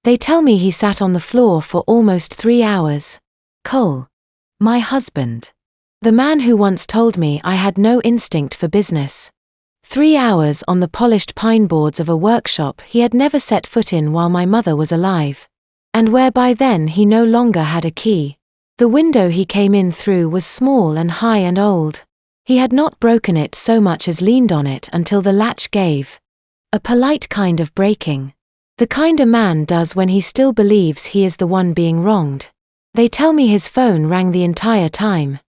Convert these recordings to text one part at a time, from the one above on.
They tell me he sat on the floor for almost 3 hours. Cole. My husband. The man who once told me I had no instinct for business. 3 hours on the polished pine boards of a workshop he had never set foot in while my mother was alive. And where by then he no longer had a key. The window he came in through was small and high and old. He had not broken it so much as leaned on it until the latch gave. A polite kind of breaking. The kind a man does when he still believes he is the one being wronged. They tell me his phone rang the entire time.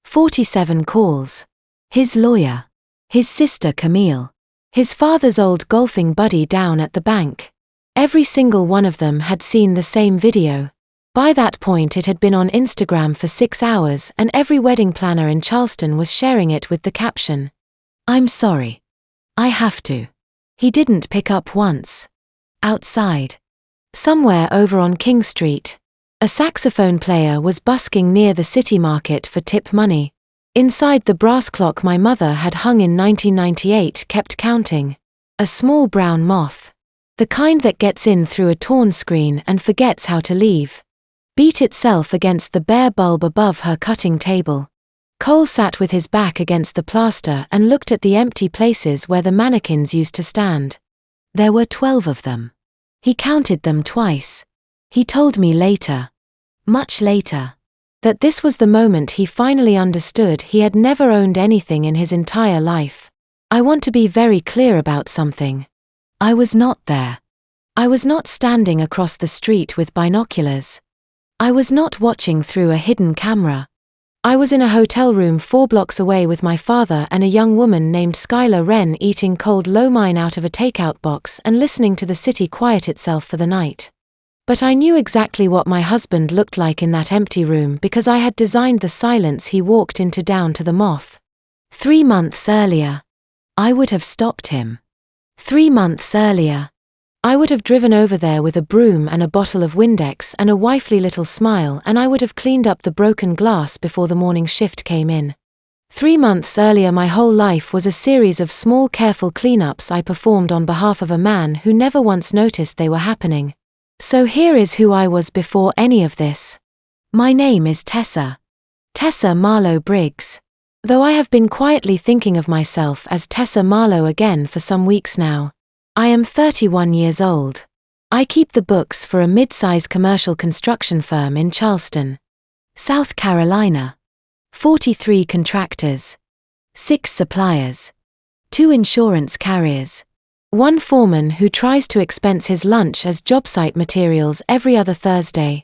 47 calls. His lawyer. His sister Camille. His father's old golfing buddy down at the bank. Every single one of them had seen the same video. By that point it had been on Instagram for 6 hours and every wedding planner in Charleston was sharing it with the caption, "I'm sorry. I have to." He didn't pick up once. Outside. Somewhere over on King Street. A saxophone player was busking near the city market for tip money. Inside the brass clock my mother had hung in 1998 kept counting. A small brown moth. The kind that gets in through a torn screen and forgets how to leave. Beat itself against the bare bulb above her cutting table. Cole sat with his back against the plaster and looked at the empty places where the mannequins used to stand. There were 12 of them. He counted them twice. He told me later, much later, that this was the moment he finally understood he had never owned anything in his entire life. I want to be very clear about something. I was not there. I was not standing across the street with binoculars. I was not watching through a hidden camera. I was in a hotel room 4 blocks away with my father and a young woman named Skylar Wren eating cold lo mein out of a takeout box and listening to the city quiet itself for the night. But I knew exactly what my husband looked like in that empty room because I had designed the silence he walked into down to the moth. 3 months earlier, I would have stopped him. 3 months earlier, I would have driven over there with a broom and a bottle of Windex and a wifely little smile and I would have cleaned up the broken glass before the morning shift came in. 3 months earlier my whole life was a series of small careful cleanups I performed on behalf of a man who never once noticed they were happening. So here is who I was before any of this. My name is Tessa. Tessa Marlowe Briggs. Though I have been quietly thinking of myself as Tessa Marlowe again for some weeks now. I am 31 years old. I keep the books for a mid-size commercial construction firm in Charleston, South Carolina. 43 contractors. 6 suppliers. 2 insurance carriers. 1 foreman who tries to expense his lunch as job site materials every other Thursday.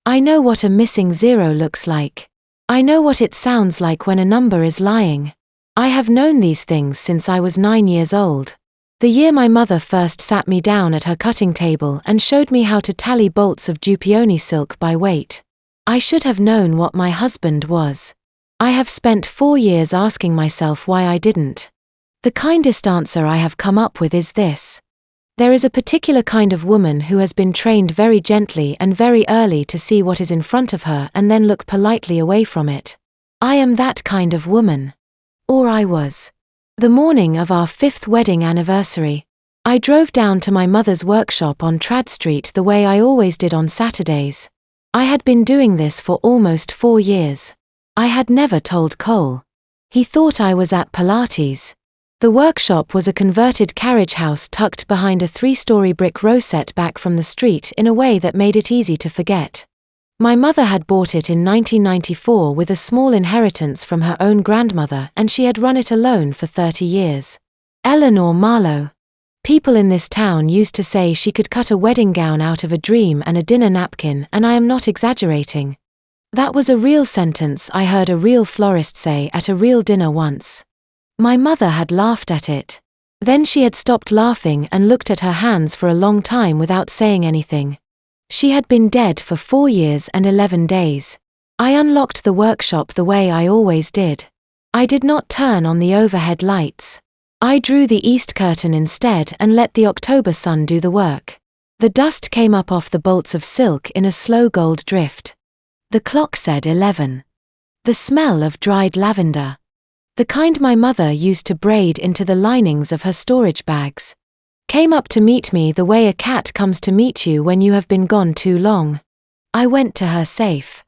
I know what a missing zero looks like. I know what it sounds like when a number is lying. I have known these things since I was 9 years old. The year my mother first sat me down at her cutting table and showed me how to tally bolts of Dupioni silk by weight. I should have known what my husband was. I have spent 4 years asking myself why I didn't. The kindest answer I have come up with is this. There is a particular kind of woman who has been trained very gently and very early to see what is in front of her and then look politely away from it. I am that kind of woman. Or I was. The morning of our 5th wedding anniversary, I drove down to my mother's workshop on Trad Street the way I always did on Saturdays. I had been doing this for almost 4 years. I had never told Cole. He thought I was at Pilates. The workshop was a converted carriage house tucked behind a 3-story brick row set back from the street in a way that made it easy to forget. My mother had bought it in 1994 with a small inheritance from her own grandmother and she had run it alone for 30 years. Eleanor Marlowe. People in this town used to say she could cut a wedding gown out of a dream and a dinner napkin, and I am not exaggerating. That was a real sentence I heard a real florist say at a real dinner once. My mother had laughed at it. Then she had stopped laughing and looked at her hands for a long time without saying anything. She had been dead for 4 years and 11 days. I unlocked the workshop the way I always did. I did not turn on the overhead lights. I drew the east curtain instead and let the October sun do the work. The dust came up off the bolts of silk in a slow gold drift. The clock said 11. The smell of dried lavender. The kind my mother used to braid into the linings of her storage bags. Came up to meet me the way a cat comes to meet you when you have been gone too long. I went to her safe.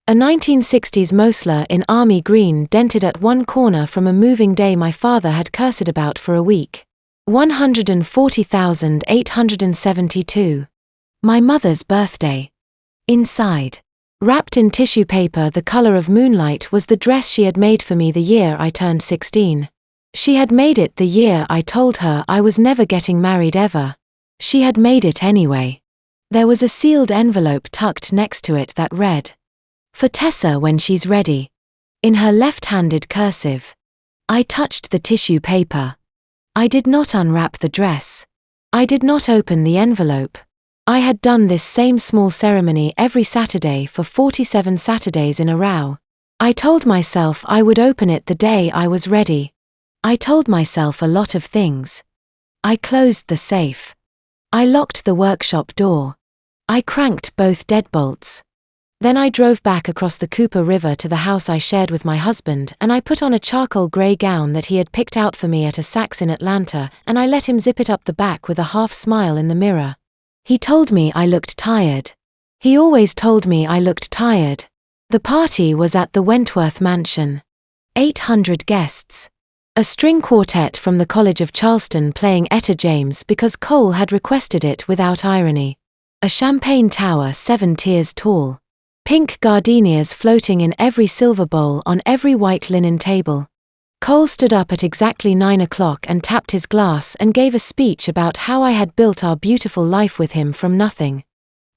A 1960s Mosler in army green dented at one corner from a moving day my father had cursed about for a week. 140,872. My mother's birthday. Inside, wrapped in tissue paper the color of moonlight, was the dress she had made for me the year I turned 16. She had made it the year I told her I was never getting married ever. She had made it anyway. There was a sealed envelope tucked next to it that read, "For Tessa when she's ready," in her left-handed cursive. I touched the tissue paper. I did not unwrap the dress. I did not open the envelope. I had done this same small ceremony every Saturday for 47 Saturdays in a row. I told myself I would open it the day I was ready. I told myself a lot of things. I closed the safe. I locked the workshop door. I cranked both deadbolts. Then I drove back across the Cooper River to the house I shared with my husband, and I put on a charcoal grey gown that he had picked out for me at a Saks in Atlanta, and I let him zip it up the back with a half smile in the mirror. He told me I looked tired. He always told me I looked tired. The party was at the Wentworth Mansion. 800 guests. A string quartet from the College of Charleston playing Etta James because Cole had requested it without irony. A champagne tower 7 tiers tall. Pink gardenias floating in every silver bowl on every white linen table. Cole stood up at exactly 9 o'clock and tapped his glass and gave a speech about how I had built our beautiful life with him from nothing.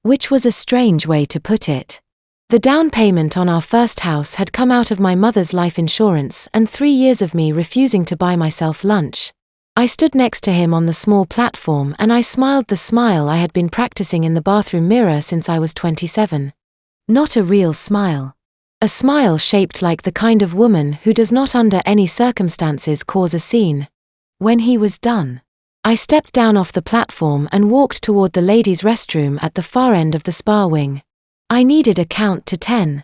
Which was a strange way to put it. The down payment on our first house had come out of my mother's life insurance and 3 years of me refusing to buy myself lunch. I stood next to him on the small platform and I smiled the smile I had been practicing in the bathroom mirror since I was 27. Not a real smile. A smile shaped like the kind of woman who does not under any circumstances cause a scene. When he was done, I stepped down off the platform and walked toward the ladies' restroom at the far end of the spa wing. I needed a count to 10.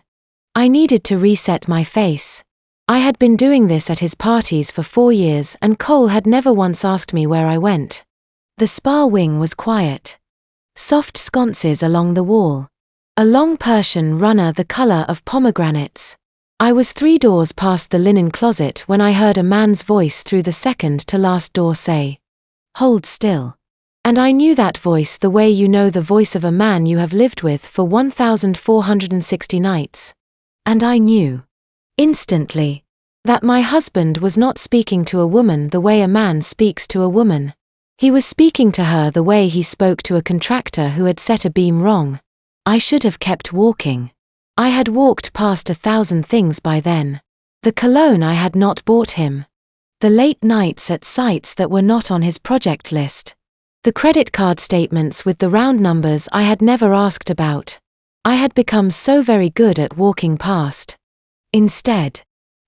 I needed to reset my face. I had been doing this at his parties for 4 years and Cole had never once asked me where I went. The spa wing was quiet. Soft sconces along the wall. A long Persian runner the color of pomegranates. I was 3 doors past the linen closet when I heard a man's voice through the second to last door say, "Hold still." And I knew that voice the way you know the voice of a man you have lived with for 1,460 nights. And I knew, instantly, that my husband was not speaking to a woman the way a man speaks to a woman. He was speaking to her the way he spoke to a contractor who had set a beam wrong. I should have kept walking. I had walked past 1,000 things by then. The cologne I had not bought him. The late nights at sites that were not on his project list. The credit card statements with the round numbers I had never asked about. I had become so very good at walking past. Instead,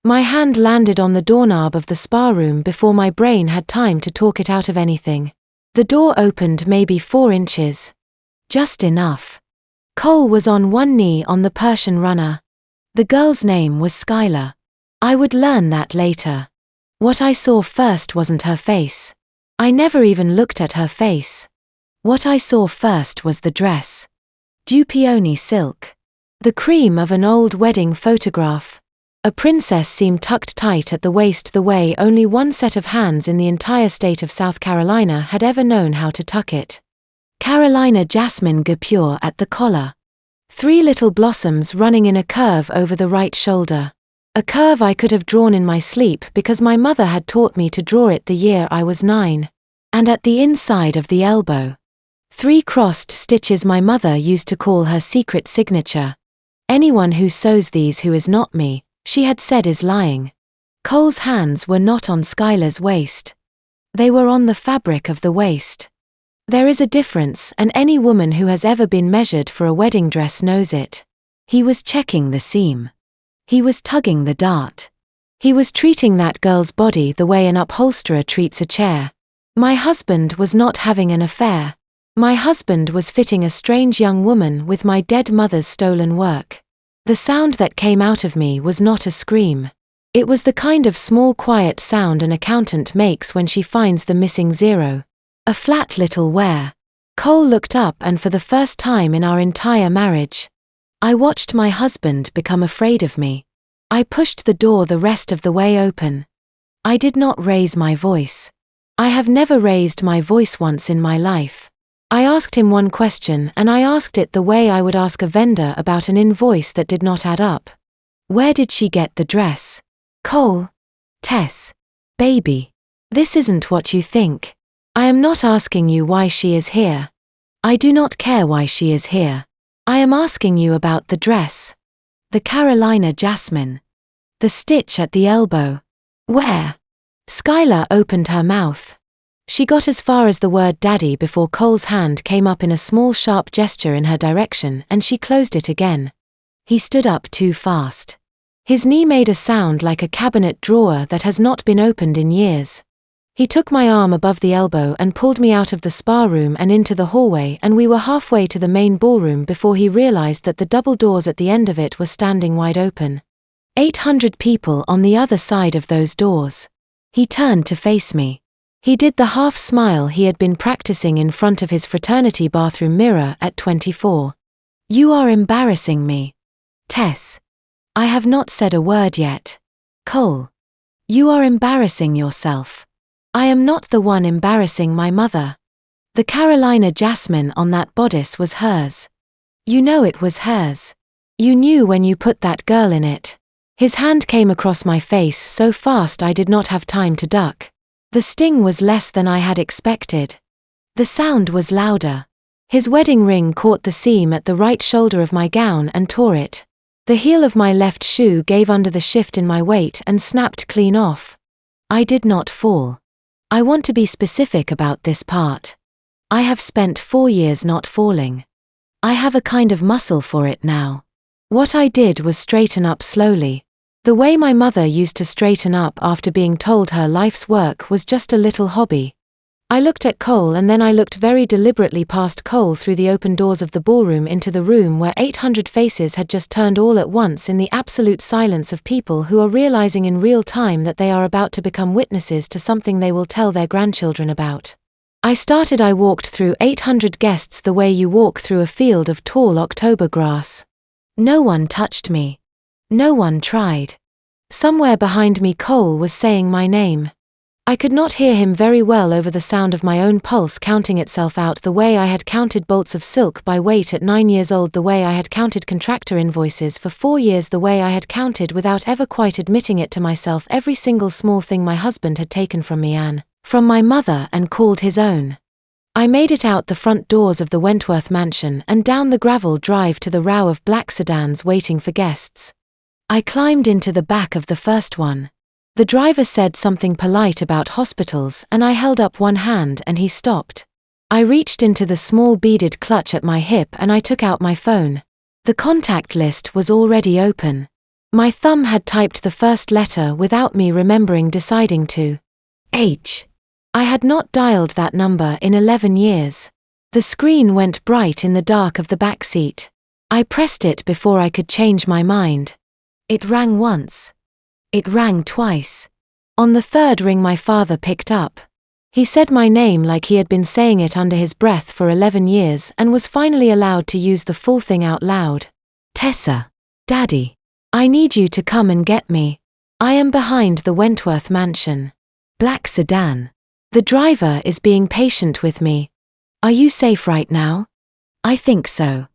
my hand landed on the doorknob of the spa room before my brain had time to talk it out of anything. The door opened maybe 4 inches. Just enough. Cole was on one knee on the Persian runner. The girl's name was Skylar. I would learn that later. What I saw first wasn't her face. I never even looked at her face. What I saw first was the dress. Dupioni silk. The cream of an old wedding photograph. A princess seam tucked tight at the waist the way only one set of hands in the entire state of South Carolina had ever known how to tuck it. Carolina jasmine guipure at the collar. 3 little blossoms running in a curve over the right shoulder. A curve I could have drawn in my sleep because my mother had taught me to draw it the year I was 9. And at the inside of the elbow. 3 crossed stitches my mother used to call her secret signature. Anyone who sews these who is not me, she had said, is lying. Cole's hands were not on Skylar's waist. They were on the fabric of the waist. There is a difference, and any woman who has ever been measured for a wedding dress knows it. He was checking the seam. He was tugging the dart. He was treating that girl's body the way an upholsterer treats a chair. My husband was not having an affair. My husband was fitting a strange young woman with my dead mother's stolen work. The sound that came out of me was not a scream. It was the kind of small quiet sound an accountant makes when she finds the missing zero. A flat little where. Cole looked up, and for the first time in our entire marriage, I watched my husband become afraid of me. I pushed the door the rest of the way open. I did not raise my voice. I have never raised my voice once in my life. I asked him one question, and I asked it the way I would ask a vendor about an invoice that did not add up. Where did she get the dress? Cole. Tess. Baby. This isn't what you think. I am not asking you why she is here. I do not care why she is here. I am asking you about the dress. The Carolina jasmine. The stitch at the elbow. Where? Skylar opened her mouth. She got as far as the word daddy before Cole's hand came up in a small sharp gesture in her direction, and she closed it again. He stood up too fast. His knee made a sound like a cabinet drawer that has not been opened in years. He took my arm above the elbow and pulled me out of the spa room and into the hallway, and we were halfway to the main ballroom before he realized that the double doors at the end of it were standing wide open. 800 people on the other side of those doors. He turned to face me. He did the half smile he had been practicing in front of his fraternity bathroom mirror at 24. You are embarrassing me. Tess. I have not said a word yet. Cole. You are embarrassing yourself. I am not the one embarrassing my mother. The Carolina jasmine on that bodice was hers. You know it was hers. You knew when you put that girl in it. His hand came across my face so fast I did not have time to duck. The sting was less than I had expected. The sound was louder. His wedding ring caught the seam at the right shoulder of my gown and tore it. The heel of my left shoe gave under the shift in my weight and snapped clean off. I did not fall. I want to be specific about this part. I have spent 4 years not falling. I have a kind of muscle for it now. What I did was straighten up slowly. The way my mother used to straighten up after being told her life's work was just a little hobby. I looked at Cole, and then I looked very deliberately past Cole through the open doors of the ballroom into the room where 800 faces had just turned all at once in the absolute silence of people who are realizing in real time that they are about to become witnesses to something they will tell their grandchildren about. I walked through 800 guests the way you walk through a field of tall October grass. No one touched me. No one tried. Somewhere behind me Cole was saying my name. I could not hear him very well over the sound of my own pulse counting itself out the way I had counted bolts of silk by weight at 9 years old, the way I had counted contractor invoices for 4 years, the way I had counted without ever quite admitting it to myself every single small thing my husband had taken from me and from my mother and called his own. I made it out the front doors of the Wentworth mansion and down the gravel drive to the row of black sedans waiting for guests. I climbed into the back of the first one. The driver said something polite about hospitals, and I held up one hand and he stopped. I reached into the small beaded clutch at my hip and I took out my phone. The contact list was already open. My thumb had typed the first letter without me remembering deciding to. H. I had not dialed that number in 11 years. The screen went bright in the dark of the back seat. I pressed it before I could change my mind. It rang once. It rang twice. On the third ring my father picked up. He said my name like he had been saying it under his breath for 11 years and was finally allowed to use the full thing out loud. Tessa. Daddy. I need you to come and get me. I am behind the Wentworth mansion. Black sedan. The driver is being patient with me. Are you safe right now? I think so.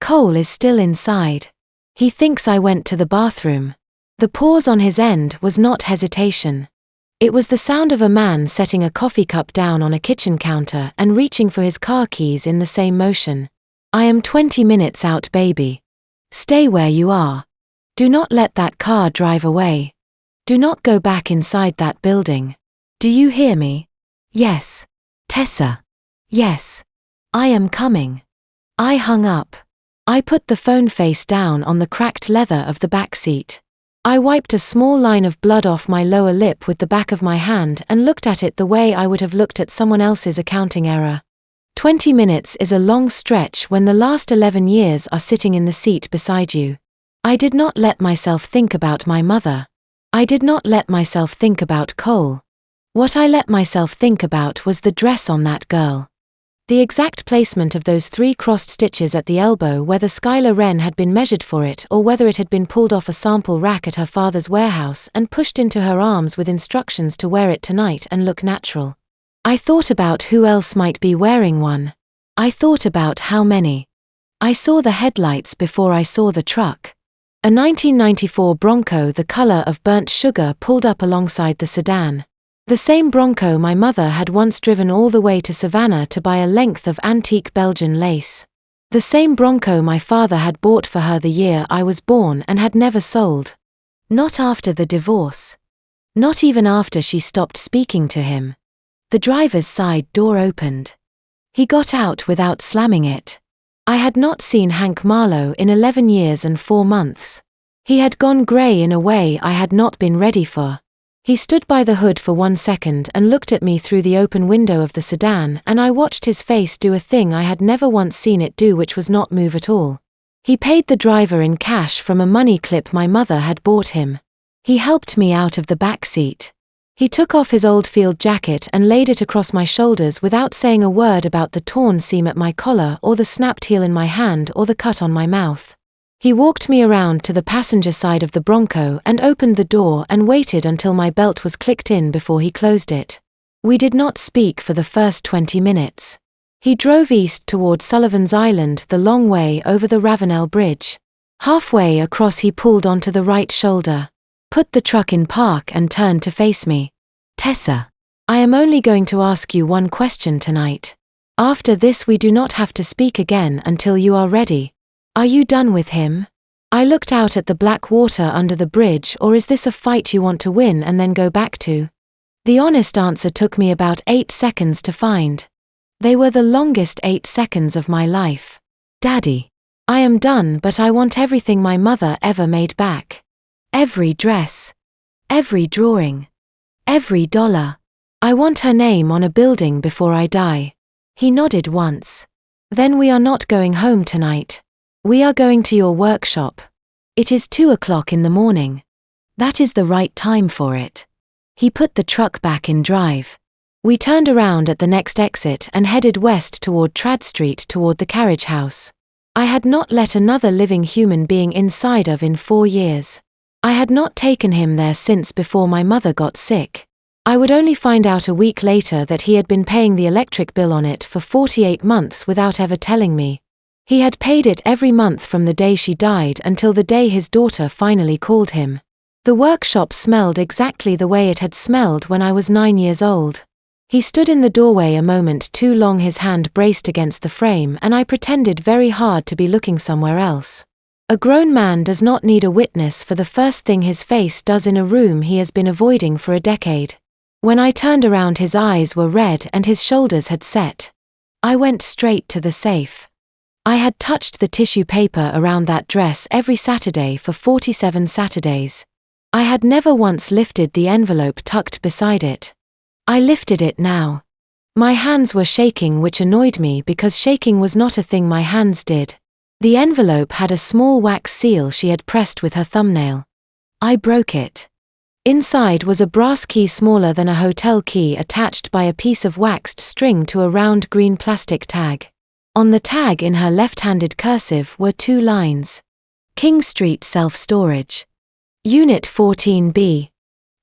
Cole is still inside. He thinks I went to the bathroom. The pause on his end was not hesitation. It was the sound of a man setting a coffee cup down on a kitchen counter and reaching for his car keys in the same motion. I am 20 minutes out, baby. Stay where you are. Do not let that car drive away. Do not go back inside that building. Do you hear me? Yes. Tessa. Yes. I am coming. I hung up. I put the phone face down on the cracked leather of the back seat. I wiped a small line of blood off my lower lip with the back of my hand and looked at it the way I would have looked at someone else's accounting error. 20 minutes is a long stretch when the last 11 years are sitting in the seat beside you. I did not let myself think about my mother. I did not let myself think about Cole. What I let myself think about was the dress on that girl. The exact placement of those 3 crossed stitches at the elbow, whether Skylar Wren had been measured for it or whether it had been pulled off a sample rack at her father's warehouse and pushed into her arms with instructions to wear it tonight and look natural. I thought about who else might be wearing one. I thought about how many. I saw the headlights before I saw the truck. A 1994 Bronco the color of burnt sugar pulled up alongside the sedan. The same Bronco my mother had once driven all the way to Savannah to buy a length of antique Belgian lace. The same Bronco my father had bought for her the year I was born and had never sold. Not after the divorce. Not even after she stopped speaking to him. The driver's side door opened. He got out without slamming it. I had not seen Hank Marlowe in 11 years and 4 months. He had gone grey in a way I had not been ready for. He stood by the hood for 1 second and looked at me through the open window of the sedan, and I watched his face do a thing I had never once seen it do, which was not move at all. He paid the driver in cash from a money clip my mother had bought him. He helped me out of the back seat. He took off his old field jacket and laid it across my shoulders without saying a word about the torn seam at my collar or the snapped heel in my hand or the cut on my mouth. He walked me around to the passenger side of the Bronco and opened the door and waited until my belt was clicked in before he closed it. We did not speak for the first 20 minutes. He drove east toward Sullivan's Island the long way over the Ravenel Bridge. Halfway across he pulled onto the right shoulder, put the truck in park and turned to face me. "Tessa, I am only going to ask you one question tonight. After this we do not have to speak again until you are ready. Are you done with him?" I looked out at the black water under the bridge. "Or is this a fight you want to win and then go back to?" The honest answer took me about 8 seconds to find. They were the longest 8 seconds of my life. "Daddy, I am done, but I want everything my mother ever made back. Every dress. Every drawing. Every dollar. I want her name on a building before I die." He nodded once. "Then we are not going home tonight. We are going to your workshop. It is 2 o'clock in the morning. That is the right time for it." He put the truck back in drive. We turned around at the next exit and headed west toward Trad Street toward the carriage house. I had not let another living human being inside of in 4 years. I had not taken him there since before my mother got sick. I would only find out a week later that he had been paying the electric bill on it for 48 months without ever telling me. He had paid it every month from the day she died until the day his daughter finally called him. The workshop smelled exactly the way it had smelled when I was 9 years old. He stood in the doorway a moment too long, his hand braced against the frame, and I pretended very hard to be looking somewhere else. A grown man does not need a witness for the first thing his face does in a room he has been avoiding for a decade. When I turned around, his eyes were red and his shoulders had set. I went straight to the safe. I had touched the tissue paper around that dress every Saturday for 47 Saturdays. I had never once lifted the envelope tucked beside it. I lifted it now. My hands were shaking, which annoyed me because shaking was not a thing my hands did. The envelope had a small wax seal she had pressed with her thumbnail. I broke it. Inside was a brass key smaller than a hotel key attached by a piece of waxed string to a round green plastic tag. On the tag in her left-handed cursive were 2 lines. King Street Self-Storage. Unit 14B.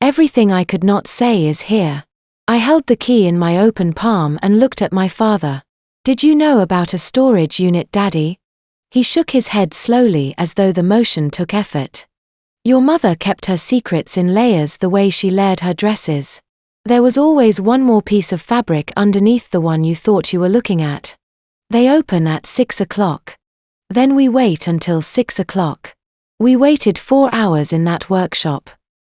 Everything I could not say is here. I held the key in my open palm and looked at my father. "Did you know about a storage unit, Daddy?" He shook his head slowly as though the motion took effort. "Your mother kept her secrets in layers the way she layered her dresses. There was always one more piece of fabric underneath the one you thought you were looking at. They open at 6 o'clock. Then we wait until 6 o'clock. We waited 4 hours in that workshop."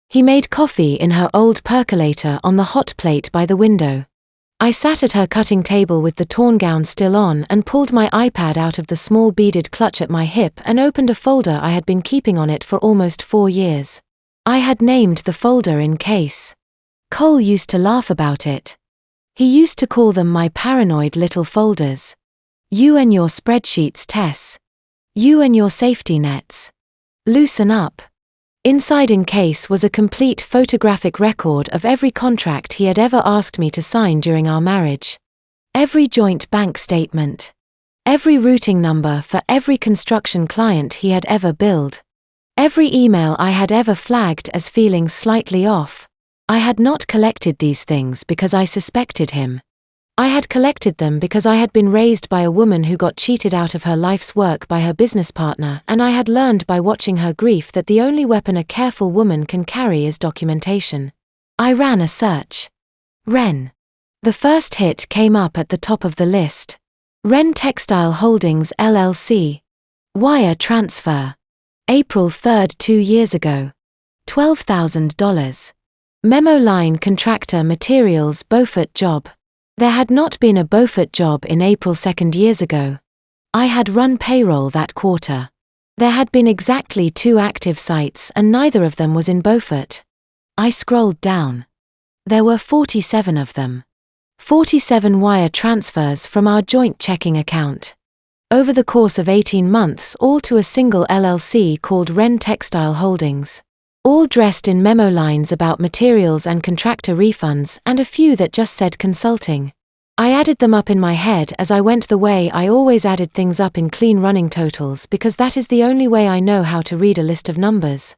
He made coffee in her old percolator on the hot plate by the window. I sat at her cutting table with the torn gown still on and pulled my iPad out of the small beaded clutch at my hip and opened a folder I had been keeping on it for almost 4 years. I had named the folder in case. Cole used to laugh about it. He used to call them my paranoid little folders. "You and your spreadsheets, Tess. You and your safety nets. Loosen up." Inside in case was a complete photographic record of every contract he had ever asked me to sign during our marriage. Every joint bank statement. Every routing number for every construction client he had ever billed. Every email I had ever flagged as feeling slightly off. I had not collected these things because I suspected him. I had collected them because I had been raised by a woman who got cheated out of her life's work by her business partner, and I had learned by watching her grief that the only weapon a careful woman can carry is documentation. I ran a search. Wren. The first hit came up at the top of the list. Wren Textile Holdings LLC. Wire transfer. April 3rd, 2 years ago. $12,000. Memo line contractor materials Beaufort job. There had not been a Beaufort job in April 2nd years ago. I had run payroll that quarter. There had been exactly 2 active sites and neither of them was in Beaufort. I scrolled down. There were 47 of them. 47 wire transfers from our joint checking account. Over the course of 18 months, all to a single LLC called Wren Textile Holdings. All dressed in memo lines about materials and contractor refunds, and a few that just said consulting. I added them up in my head as I went the way I always added things up in clean running totals because that is the only way I know how to read a list of numbers.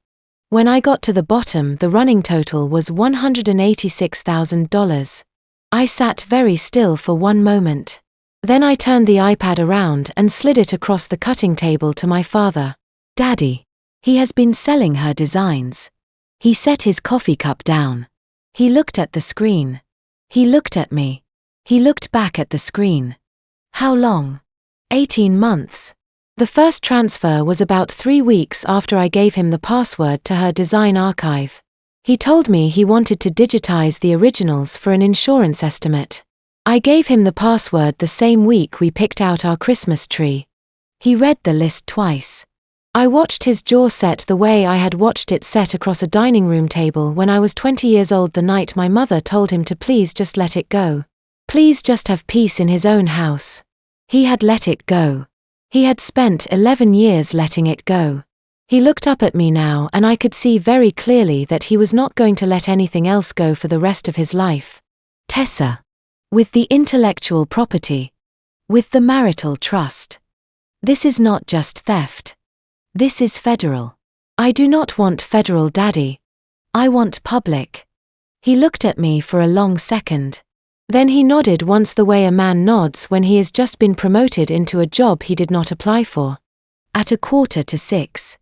When I got to the bottom, the running total was $186,000. I sat very still for one moment. Then I turned the iPad around and slid it across the cutting table to my father. Daddy. He has been selling her designs. He set his coffee cup down. He looked at the screen. He looked at me. He looked back at the screen. How long? 18 months. The first transfer was about 3 weeks after I gave him the password to her design archive. He told me he wanted to digitize the originals for an insurance estimate. I gave him the password the same week we picked out our Christmas tree. He read the list twice. I watched his jaw set the way I had watched it set across a dining room table when I was 20 years old the night my mother told him to please just let it go. Please just have peace in his own house. He had let it go. He had spent 11 years letting it go. He looked up at me now and I could see very clearly that he was not going to let anything else go for the rest of his life. Tessa. With the intellectual property. With the marital trust. This is not just theft. This is federal. I do not want federal, Daddy. I want public. He looked at me for a long second. Then he nodded once the way a man nods when he has just been promoted into a job he did not apply for. At 5:45.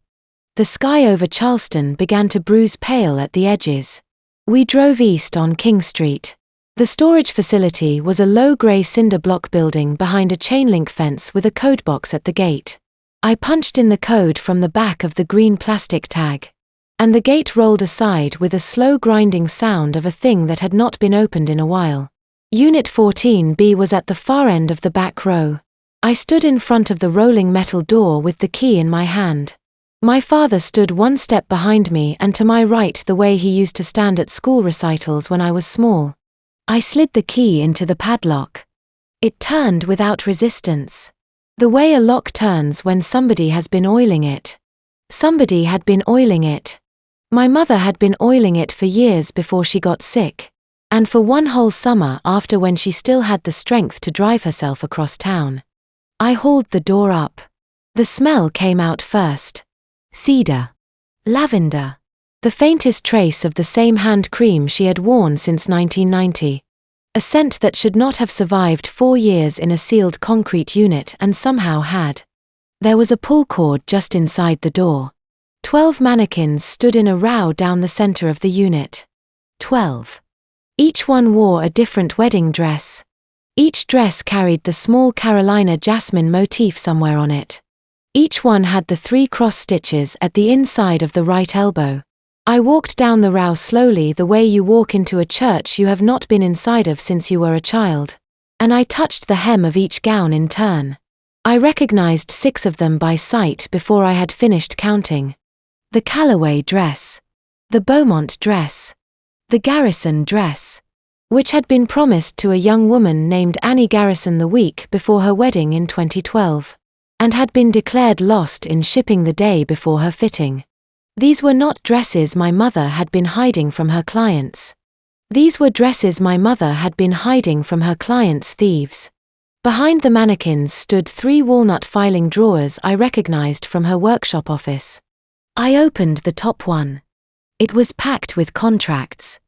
The sky over Charleston began to bruise pale at the edges. We drove east on King Street. The storage facility was a low grey cinder block building behind a chain-link fence with a code box at the gate. I punched in the code from the back of the green plastic tag. And the gate rolled aside with a slow grinding sound of a thing that had not been opened in a while. Unit 14B was at the far end of the back row. I stood in front of the rolling metal door with the key in my hand. My father stood one step behind me and to my right the way he used to stand at school recitals when I was small. I slid the key into the padlock. It turned without resistance. The way a lock turns when somebody has been oiling it. Somebody had been oiling it. My mother had been oiling it for years before she got sick. And for one whole summer after when she still had the strength to drive herself across town. I hauled the door up. The smell came out first. Cedar. Lavender. The faintest trace of the same hand cream she had worn since 1990. A scent that should not have survived 4 years in a sealed concrete unit and somehow had. There was a pull cord just inside the door. 12 mannequins stood in a row down the center of the unit. 12. Each one wore a different wedding dress. Each dress carried the small Carolina jasmine motif somewhere on it. Each one had the 3 cross stitches at the inside of the right elbow. I walked down the row slowly the way you walk into a church you have not been inside of since you were a child. And I touched the hem of each gown in turn. I recognized 6 of them by sight before I had finished counting. The Callaway dress. The Beaumont dress. The Garrison dress. Which had been promised to a young woman named Annie Garrison the week before her wedding in 2012. And had been declared lost in shipping the day before her fitting. These were not dresses my mother had been hiding from her clients. These were dresses my mother had been hiding from her clients' thieves. Behind the mannequins stood 3 walnut filing drawers I recognized from her workshop office. I opened the top one. It was packed with contracts.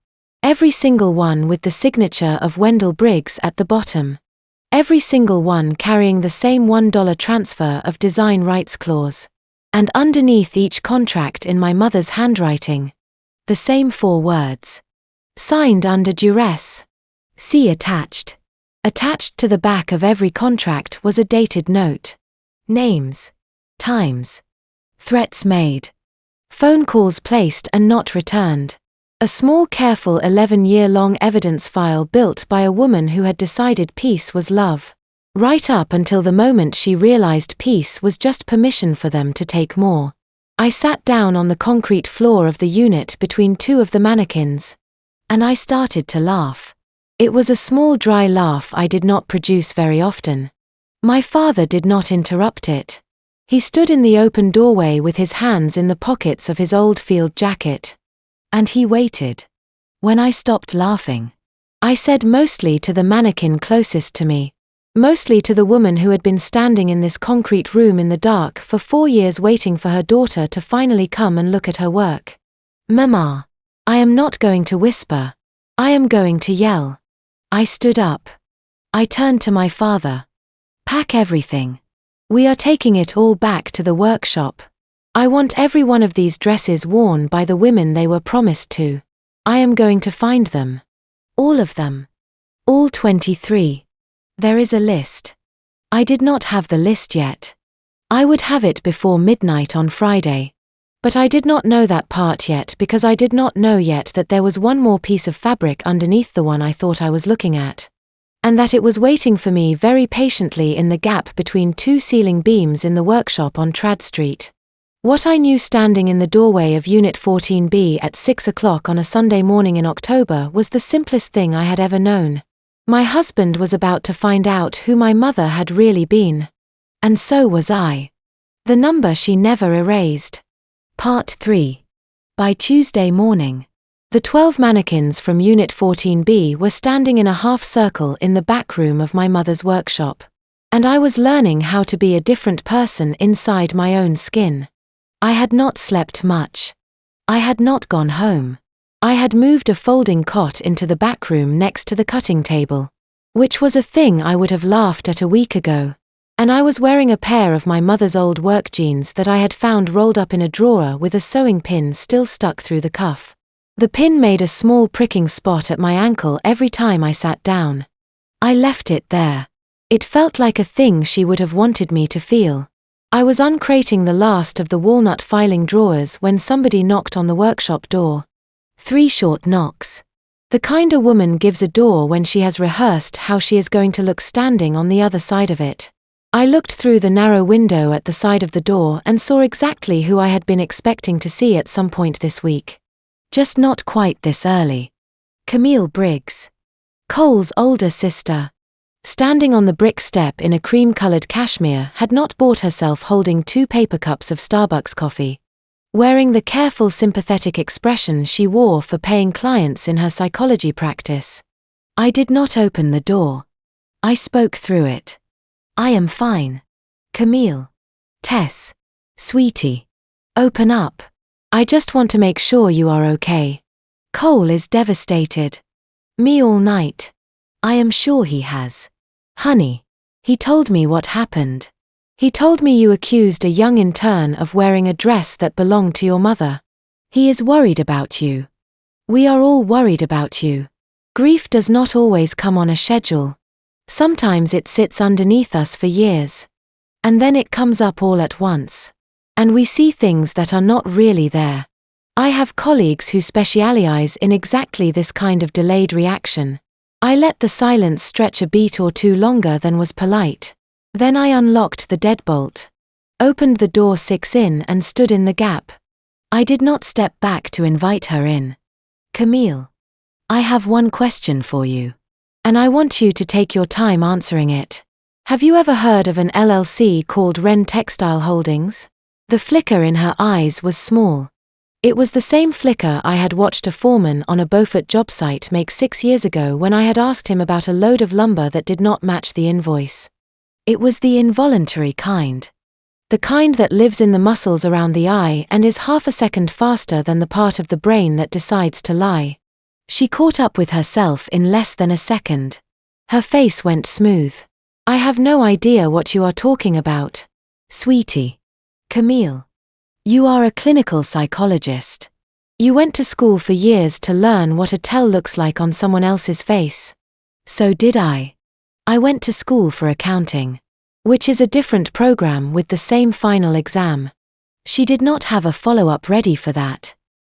Every single one with the signature of Wendell Briggs at the bottom. Every single one carrying the same $1 transfer of design rights clause. And underneath each contract in my mother's handwriting. The same 4 words. Signed under duress. See attached. Attached to the back of every contract was a dated note. Names. Times. Threats made. Phone calls placed and not returned. A small careful 11-year-long evidence file built by a woman who had decided peace was love. Right up until the moment she realized peace was just permission for them to take more. I sat down on the concrete floor of the unit between 2 of the mannequins. And I started to laugh. It was a small dry laugh I did not produce very often. My father did not interrupt it. He stood in the open doorway with his hands in the pockets of his old field jacket. And he waited. When I stopped laughing, I said mostly to the mannequin closest to me, mostly to the woman who had been standing in this concrete room in the dark for 4 years waiting for her daughter to finally come and look at her work. Mama, I am not going to whisper. I am going to yell. I stood up. I turned to my father. Pack everything. We are taking it all back to the workshop. I want every one of these dresses worn by the women they were promised to. I am going to find them. All of them. All 23. There is a list. I did not have the list yet. I would have it before midnight on Friday. But I did not know that part yet because I did not know yet that there was one more piece of fabric underneath the one I thought I was looking at. And that it was waiting for me very patiently in the gap between 2 ceiling beams in the workshop on Trad Street. What I knew standing in the doorway of Unit 14B at 6 o'clock on a Sunday morning in October was the simplest thing I had ever known. My husband was about to find out who my mother had really been. And so was I. The number she never erased. Part 3. By Tuesday morning, the 12 mannequins from Unit 14B were standing in a half circle in the back room of my mother's workshop. And I was learning how to be a different person inside my own skin. I had not slept much. I had not gone home. I had moved a folding cot into the back room next to the cutting table, which was a thing I would have laughed at a week ago, and I was wearing a pair of my mother's old work jeans that I had found rolled up in a drawer with a sewing pin still stuck through the cuff. The pin made a small pricking spot at my ankle every time I sat down. I left it there. It felt like a thing she would have wanted me to feel. I was uncrating the last of the walnut filing drawers when somebody knocked on the workshop door. 3 short knocks. The kind a woman gives a door when she has rehearsed how she is going to look standing on the other side of it. I looked through the narrow window at the side of the door and saw exactly who I had been expecting to see at some point this week. Just not quite this early. Camille Briggs. Cole's older sister. Standing on the brick step in a cream-colored cashmere, had not bought herself holding 2 paper cups of Starbucks coffee. Wearing the careful sympathetic expression she wore for paying clients in her psychology practice. I did not open the door. I spoke through it. I am fine. Camille. Tess. Sweetie. Open up. I just want to make sure you are okay. Cole is devastated. Me all night. I am sure he has. Honey. He told me what happened. He told me you accused a young intern of wearing a dress that belonged to your mother. He is worried about you. We are all worried about you. Grief does not always come on a schedule. Sometimes it sits underneath us for years. And then it comes up all at once. And we see things that are not really there. I have colleagues who specialize in exactly this kind of delayed reaction. I let the silence stretch a beat or 2 longer than was polite. Then I unlocked the deadbolt, opened the door 6 in and stood in the gap. I did not step back to invite her in. Camille, I have one question for you. And I want you to take your time answering it. Have you ever heard of an LLC called Wren Textile Holdings? The flicker in her eyes was small. It was the same flicker I had watched a foreman on a Beaufort job site make 6 years ago when I had asked him about a load of lumber that did not match the invoice. It was the involuntary kind. The kind that lives in the muscles around the eye and is half a second faster than the part of the brain that decides to lie. She caught up with herself in less than a second. Her face went smooth. I have no idea what you are talking about. Sweetie. Camille. You are a clinical psychologist. You went to school for years to learn what a tell looks like on someone else's face. So did I. I went to school for accounting, which is a different program with the same final exam. She did not have a follow-up ready for that.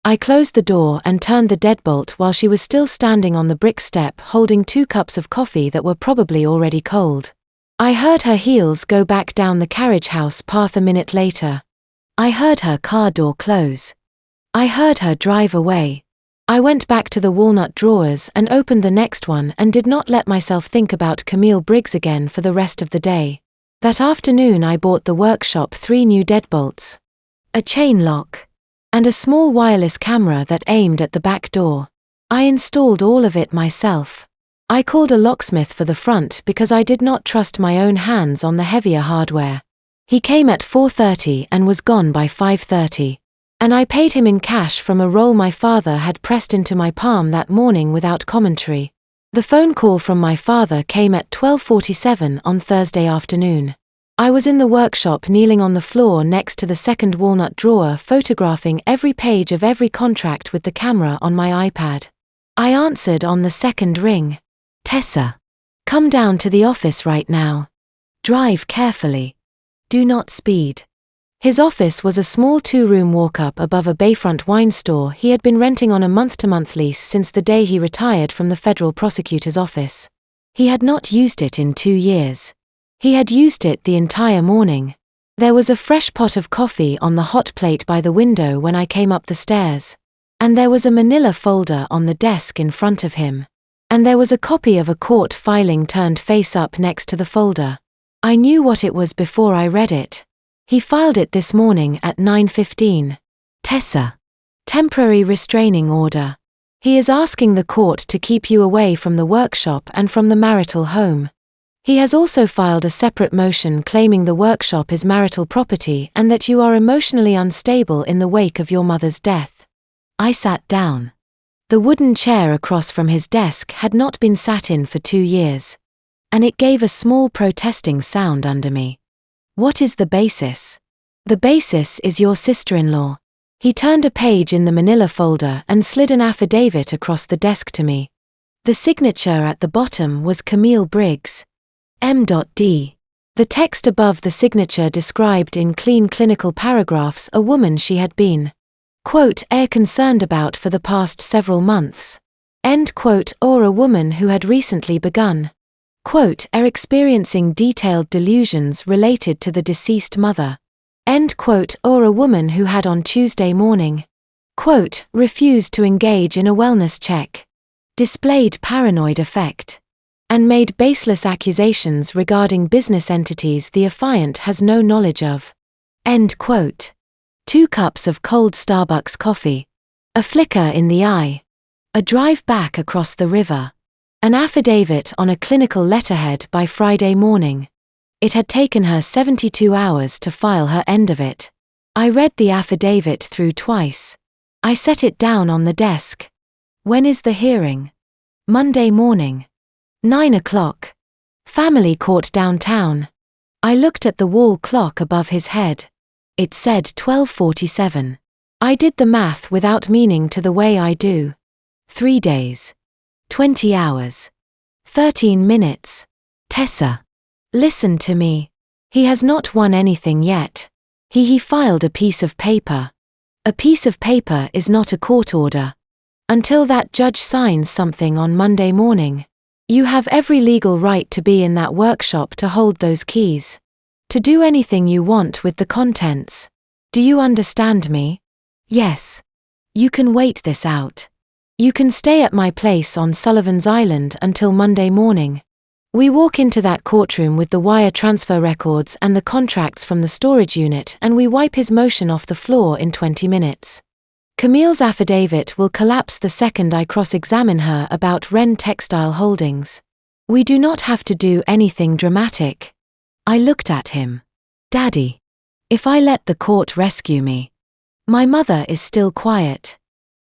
I closed the door and turned the deadbolt while she was still standing on the brick step holding 2 cups of coffee that were probably already cold. I heard her heels go back down the carriage house path a minute later. I heard her car door close. I heard her drive away. I went back to the walnut drawers and opened the next one and did not let myself think about Camille Briggs again for the rest of the day. That afternoon I bought the workshop 3 new deadbolts, a chain lock, and a small wireless camera that aimed at the back door. I installed all of it myself. I called a locksmith for the front because I did not trust my own hands on the heavier hardware. He came at 4:30 and was gone by 5:30. And I paid him in cash from a roll my father had pressed into my palm that morning without commentary. The phone call from my father came at 12:47 on Thursday afternoon. I was in the workshop kneeling on the floor next to the second walnut drawer photographing every page of every contract with the camera on my iPad. I answered on the second ring. Tessa. Come down to the office right now. Drive carefully. Do not speed. His office was a small 2-room walk-up above a bayfront wine store he had been renting on a month-to-month lease since the day he retired from the federal prosecutor's office. He had not used it in 2 years. He had used it the entire morning. There was a fresh pot of coffee on the hot plate by the window when I came up the stairs. And there was a manila folder on the desk in front of him. And there was a copy of a court filing turned face up next to the folder. I knew what it was before I read it. He filed it this morning at 9:15. Tessa. Temporary restraining order. He is asking the court to keep you away from the workshop and from the marital home. He has also filed a separate motion claiming the workshop is marital property and that you are emotionally unstable in the wake of your mother's death. I sat down. The wooden chair across from his desk had not been sat in for 2 years. And it gave a small protesting sound under me. What is the basis? The basis is your sister-in-law. He turned a page in the manila folder and slid an affidavit across the desk to me. The signature at the bottom was Camille Briggs. M.D. The text above the signature described in clean clinical paragraphs a woman she had been, quote, concerned about for the past several months, end quote, or a woman who had recently begun, quote, experiencing detailed delusions related to the deceased mother, end quote, or a woman who had on Tuesday morning, quote, refused to engage in a wellness check, displayed paranoid affect, and made baseless accusations regarding business entities the affiant has no knowledge of, end quote. 2 cups of cold Starbucks coffee, a flicker in the eye, a drive back across the river. An affidavit on a clinical letterhead by Friday morning. It had taken her 72 hours to file her end of it. I read the affidavit through twice. I set it down on the desk. When is the hearing? Monday morning. 9 o'clock. Family court downtown. I looked at the wall clock above his head. It said 12:47. I did the math without meaning to the way I do. 3 days. 20 hours. 13 minutes. Tessa. Listen to me. He has not won anything yet. He filed a piece of paper. A piece of paper is not a court order. Until that judge signs something on Monday morning. You have every legal right to be in that workshop to hold those keys. To do anything you want with the contents. Do you understand me? Yes. You can wait this out. You can stay at my place on Sullivan's Island until Monday morning. We walk into that courtroom with the wire transfer records and the contracts from the storage unit and we wipe his motion off the floor in 20 minutes. Camille's affidavit will collapse the second I cross-examine her about Wren Textile Holdings. We do not have to do anything dramatic. I looked at him. Daddy. If I let the court rescue me. My mother is still quiet.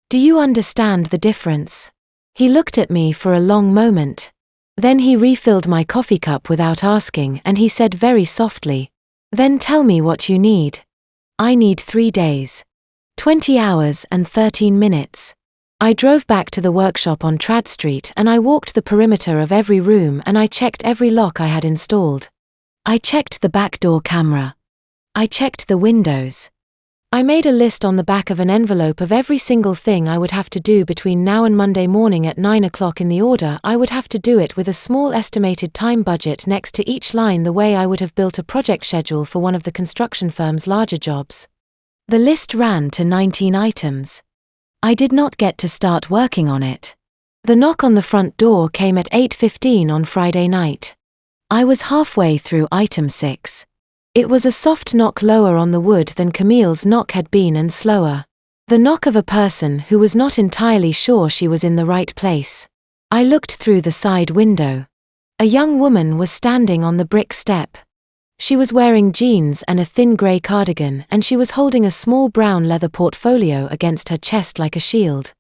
Do you understand the difference? He looked at me for a long moment. Then he refilled my coffee cup without asking and he said very softly, "Then tell me what you need." I need 3 days. 20 hours and 13 minutes. I drove back to the workshop on Trad Street and I walked the perimeter of every room and I checked every lock I had installed. I checked the back door camera. I checked the windows. I made a list on the back of an envelope of every single thing I would have to do between now and Monday morning at 9 o'clock in the order I would have to do it, with a small estimated time budget next to each line, the way I would have built a project schedule for one of the construction firm's larger jobs. The list ran to 19 items. I did not get to start working on it. The knock on the front door came at 8:15 on Friday night. I was halfway through item 6. It was a soft knock, lower on the wood than Camille's knock had been and slower. The knock of a person who was not entirely sure she was in the right place. I looked through the side window. A young woman was standing on the brick step. She was wearing jeans and a thin grey cardigan, and she was holding a small brown leather portfolio against her chest like a shield.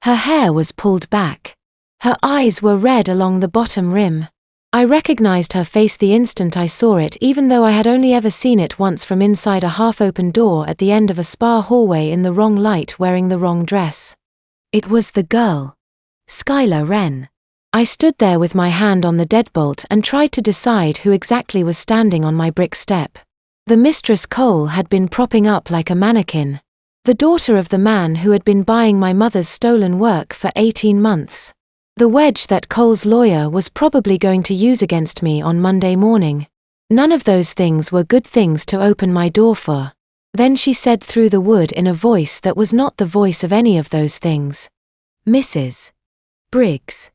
Her hair was pulled back. Her eyes were red along the bottom rim. I recognized her face the instant I saw it, even though I had only ever seen it once from inside a half-open door at the end of a spa hallway in the wrong light, wearing the wrong dress. It was the girl. Skylar Wren. I stood there with my hand on the deadbolt and tried to decide who exactly was standing on my brick step. The mistress Cole had been propping up like a mannequin. The daughter of the man who had been buying my mother's stolen work for 18 months. The wedge that Cole's lawyer was probably going to use against me on Monday morning. None of those things were good things to open my door for. Then she said through the wood in a voice that was not the voice of any of those things. "Mrs. Briggs.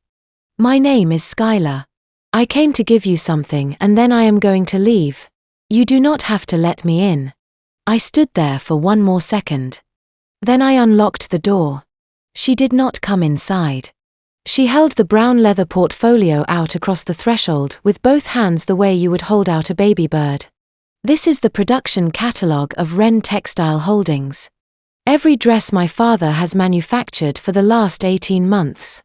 My name is Skylar. I came to give you something and then I am going to leave. You do not have to let me in." I stood there for one more second. Then I unlocked the door. She did not come inside. She held the brown leather portfolio out across the threshold with both hands, the way you would hold out a baby bird. "This is the production catalogue of Wren Textile Holdings. Every dress my father has manufactured for the last 18 months.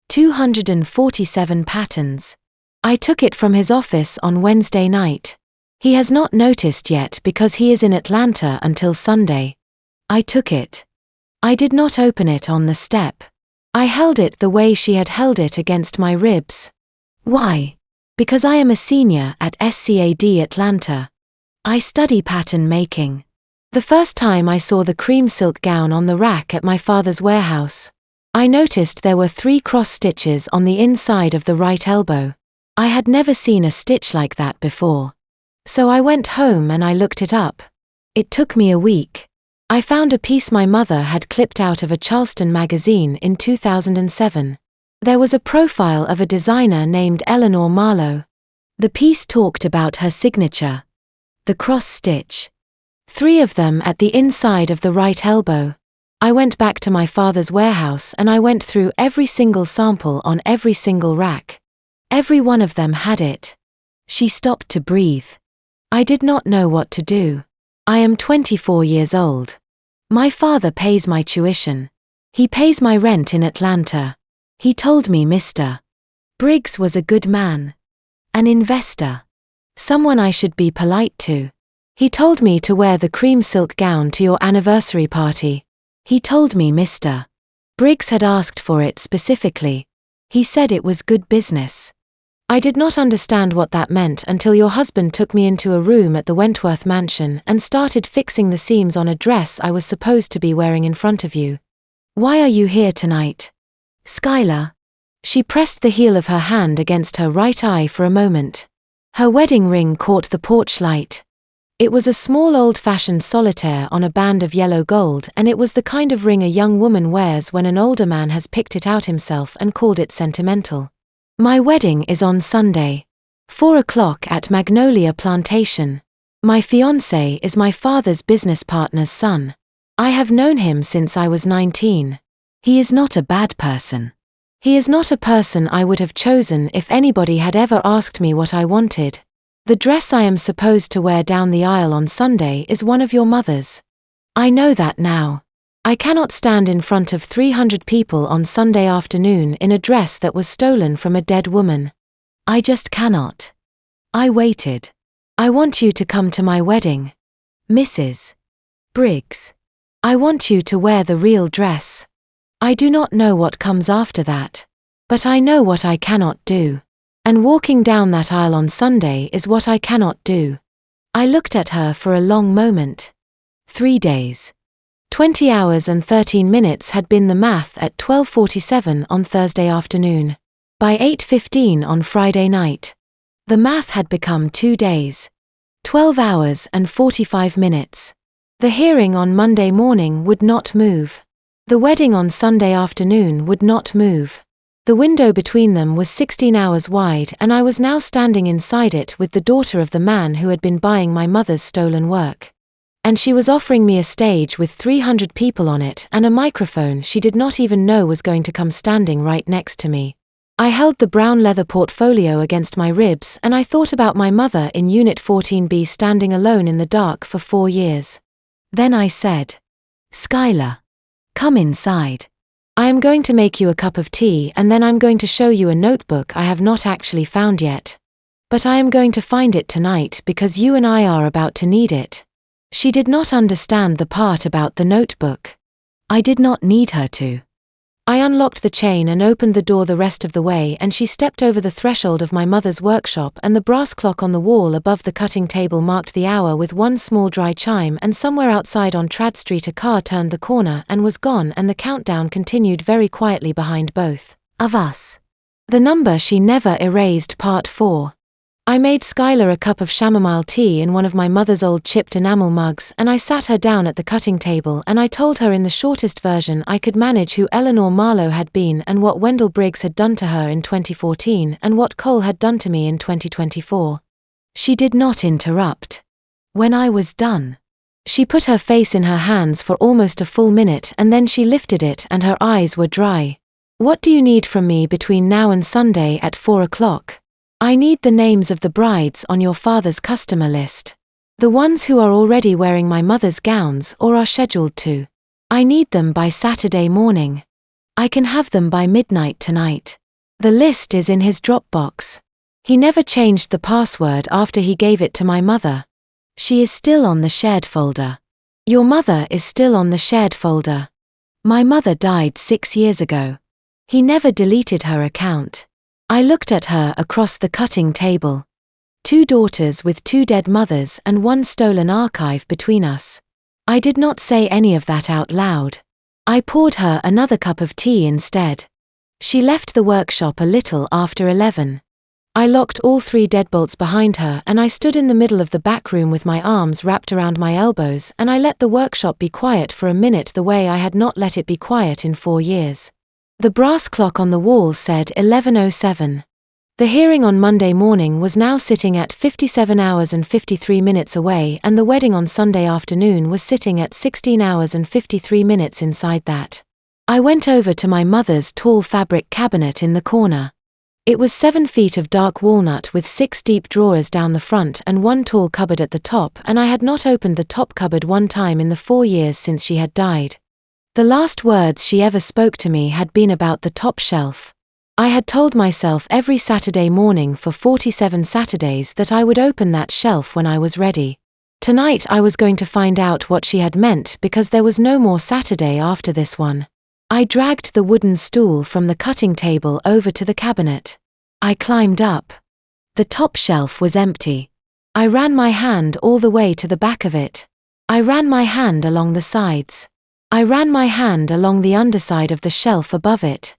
247 patterns. I took it from his office on Wednesday night. He has not noticed yet because he is in Atlanta until Sunday. I took it. I did not open it on the step. I held it the way she had held it, against my ribs. Why? Because I am a senior at SCAD Atlanta. I study pattern making. The first time I saw the cream silk gown on the rack at my father's warehouse, I noticed there were 3 cross stitches on the inside of the right elbow. I had never seen a stitch like that before. So I went home and I looked it up. It took me a week. I found a piece my mother had clipped out of a Charleston magazine in 2007. There was a profile of a designer named Eleanor Marlowe. The piece talked about her signature. The cross stitch. 3 of them at the inside of the right elbow. I went back to my father's warehouse and I went through every single sample on every single rack. Every one of them had it. She stopped to breathe. I did not know what to do. I am 24 years old. My father pays my tuition. He pays my rent in Atlanta. He told me Mr. Briggs was a good man. An investor. Someone I should be polite to. He told me to wear the cream silk gown to your anniversary party. He told me Mr. Briggs had asked for it specifically. He said it was good business. I did not understand what that meant until your husband took me into a room at the Wentworth mansion and started fixing the seams on a dress I was supposed to be wearing in front of you. Why are you here tonight? Skylar. She pressed the heel of her hand against her right eye for a moment. Her wedding ring caught the porch light. It was a small old-fashioned solitaire on a band of yellow gold, and it was the kind of ring a young woman wears when an older man has picked it out himself and called it sentimental. My wedding is on Sunday. 4 o'clock at Magnolia Plantation. My fiancé is my father's business partner's son. I have known him since I was 19. He is not a bad person. He is not a person I would have chosen if anybody had ever asked me what I wanted. The dress I am supposed to wear down the aisle on Sunday is one of your mother's. I know that now. I cannot stand in front of 300 people on Sunday afternoon in a dress that was stolen from a dead woman. I just cannot. I waited. I want you to come to my wedding. Mrs. Briggs. I want you to wear the real dress. I do not know what comes after that. But I know what I cannot do. And walking down that aisle on Sunday is what I cannot do. I looked at her for a long moment. 3 days. 20 hours and 13 minutes had been the math at 12:47 on Thursday afternoon. By 8:15 on Friday night. The math had become 2 days. 12 hours and 45 minutes. The hearing on Monday morning would not move. The wedding on Sunday afternoon would not move. The window between them was 16 hours wide, and I was now standing inside it with the daughter of the man who had been buying my mother's stolen work. And she was offering me a stage with 300 people on it and a microphone she did not even know was going to come standing right next to me. I held the brown leather portfolio against my ribs and I thought about my mother in Unit 14B standing alone in the dark for 4 years. Then I said, "Skylar, come inside. I am going to make you a cup of tea and then I'm going to show you a notebook I have not actually found yet. But I am going to find it tonight because you and I are about to need it." She did not understand the part about the notebook. I did not need her to. I unlocked the chain and opened the door the rest of the way, and she stepped over the threshold of my mother's workshop, and the brass clock on the wall above the cutting table marked the hour with one small dry chime, and somewhere outside on Trad Street a car turned the corner and was gone, and the countdown continued very quietly behind both of us. The number she never erased, part 4. I made Skylar a cup of chamomile tea in one of my mother's old chipped enamel mugs, and I sat her down at the cutting table and I told her in the shortest version I could manage who Eleanor Marlowe had been and what Wendell Briggs had done to her in 2014 and what Cole had done to me in 2024. She did not interrupt. When I was done, she put her face in her hands for almost a full minute and then she lifted it and her eyes were dry. "What do you need from me between now and Sunday at 4 o'clock? I need the names of the brides on your father's customer list. The ones who are already wearing my mother's gowns or are scheduled to. I need them by Saturday morning. I can have them by midnight tonight. The list is in his Dropbox. He never changed the password after he gave it to my mother. She is still on the shared folder. Your mother is still on the shared folder. My mother died 6 years ago. He never deleted her account." I looked at her across the cutting table. 2 daughters with 2 dead mothers and 1 stolen archive between us. I did not say any of that out loud. I poured her another cup of tea instead. She left the workshop a little after 11. I locked all 3 deadbolts behind her and I stood in the middle of the back room with my arms wrapped around my elbows and I let the workshop be quiet for a minute the way I had not let it be quiet in 4 years. The brass clock on the wall said 11:07. The hearing on Monday morning was now sitting at 57 hours and 53 minutes away and the wedding on Sunday afternoon was sitting at 16 hours and 53 minutes inside that. I went over to my mother's tall fabric cabinet in the corner. It was 7 feet of dark walnut with 6 deep drawers down the front and 1 tall cupboard at the top, and I had not opened the top cupboard one time in the 4 years since she had died. The last words she ever spoke to me had been about the top shelf. I had told myself every Saturday morning for 47 Saturdays that I would open that shelf when I was ready. Tonight I was going to find out what she had meant because there was no more Saturday after this one. I dragged the wooden stool from the cutting table over to the cabinet. I climbed up. The top shelf was empty. I ran my hand all the way to the back of it. I ran my hand along the sides. I ran my hand along the underside of the shelf above it.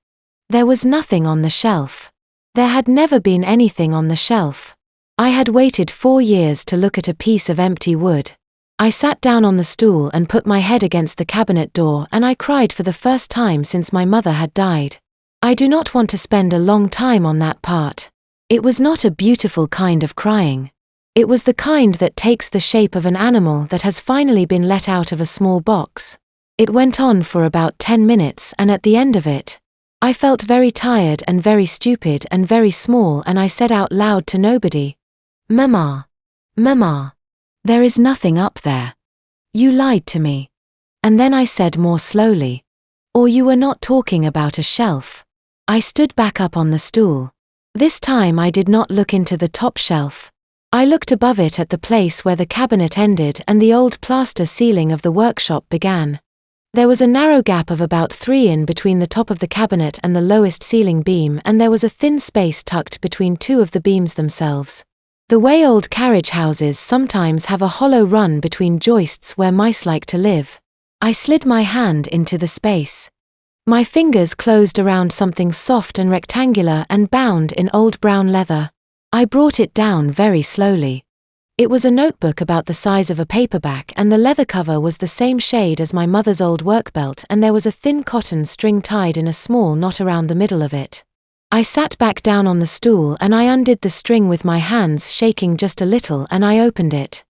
There was nothing on the shelf. There had never been anything on the shelf. I had waited 4 years to look at a piece of empty wood. I sat down on the stool and put my head against the cabinet door and I cried for the first time since my mother had died. I do not want to spend a long time on that part. It was not a beautiful kind of crying. It was the kind that takes the shape of an animal that has finally been let out of a small box. It went on for about 10 minutes, and at the end of it, I felt very tired and very stupid and very small, and I said out loud to nobody, "Mama, Mama, there is nothing up there. You lied to me." And then I said more slowly, "Or you were not talking about a shelf." I stood back up on the stool. This time I did not look into the top shelf. I looked above it at the place where the cabinet ended and the old plaster ceiling of the workshop began. There was a narrow gap of about 3 in between the top of the cabinet and the lowest ceiling beam, and there was a thin space tucked between 2 of the beams themselves. The way old carriage houses sometimes have a hollow run between joists where mice like to live. I slid my hand into the space. My fingers closed around something soft and rectangular and bound in old brown leather. I brought it down very slowly. It was a notebook about the size of a paperback, and the leather cover was the same shade as my mother's old work belt, and there was a thin cotton string tied in a small knot around the middle of it. I sat back down on the stool and I undid the string with my hands shaking just a little, and I opened it.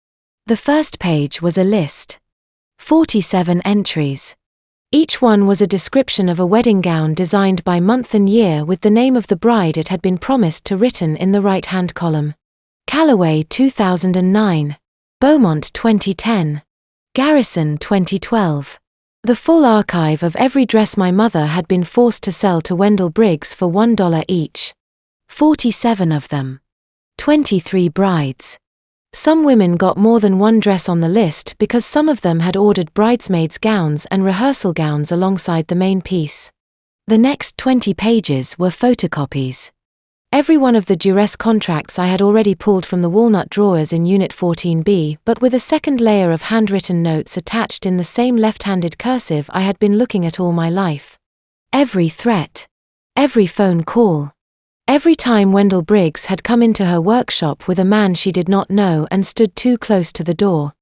The first page was a list. 47 entries. Each one was a description of a wedding gown designed by month and year with the name of the bride it had been promised to written in the right-hand column. Callaway 2009. Beaumont 2010. Garrison 2012. The full archive of every dress my mother had been forced to sell to Wendell Briggs for $1 each. 47 of them. 23 brides. Some women got more than one dress on the list because some of them had ordered bridesmaids' gowns and rehearsal gowns alongside the main piece. The next 20 pages were photocopies. Every one of the duress contracts I had already pulled from the walnut drawers in Unit 14B, but with a second layer of handwritten notes attached in the same left-handed cursive I had been looking at all my life. Every threat. Every phone call. Every time Wendell Briggs had come into her workshop with a man she did not know and stood too close to the door.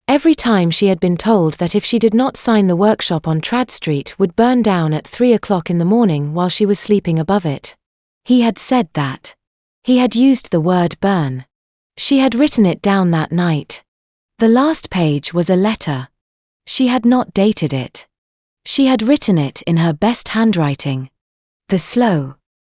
Every time she had been told that if she did not sign the workshop on Trad Street would burn down at 3 o'clock in the morning while she was sleeping above it. He had said that. He had used the word burn. She had written it down that night. The last page was a letter. She had not dated it. She had written it in her best handwriting. The slow,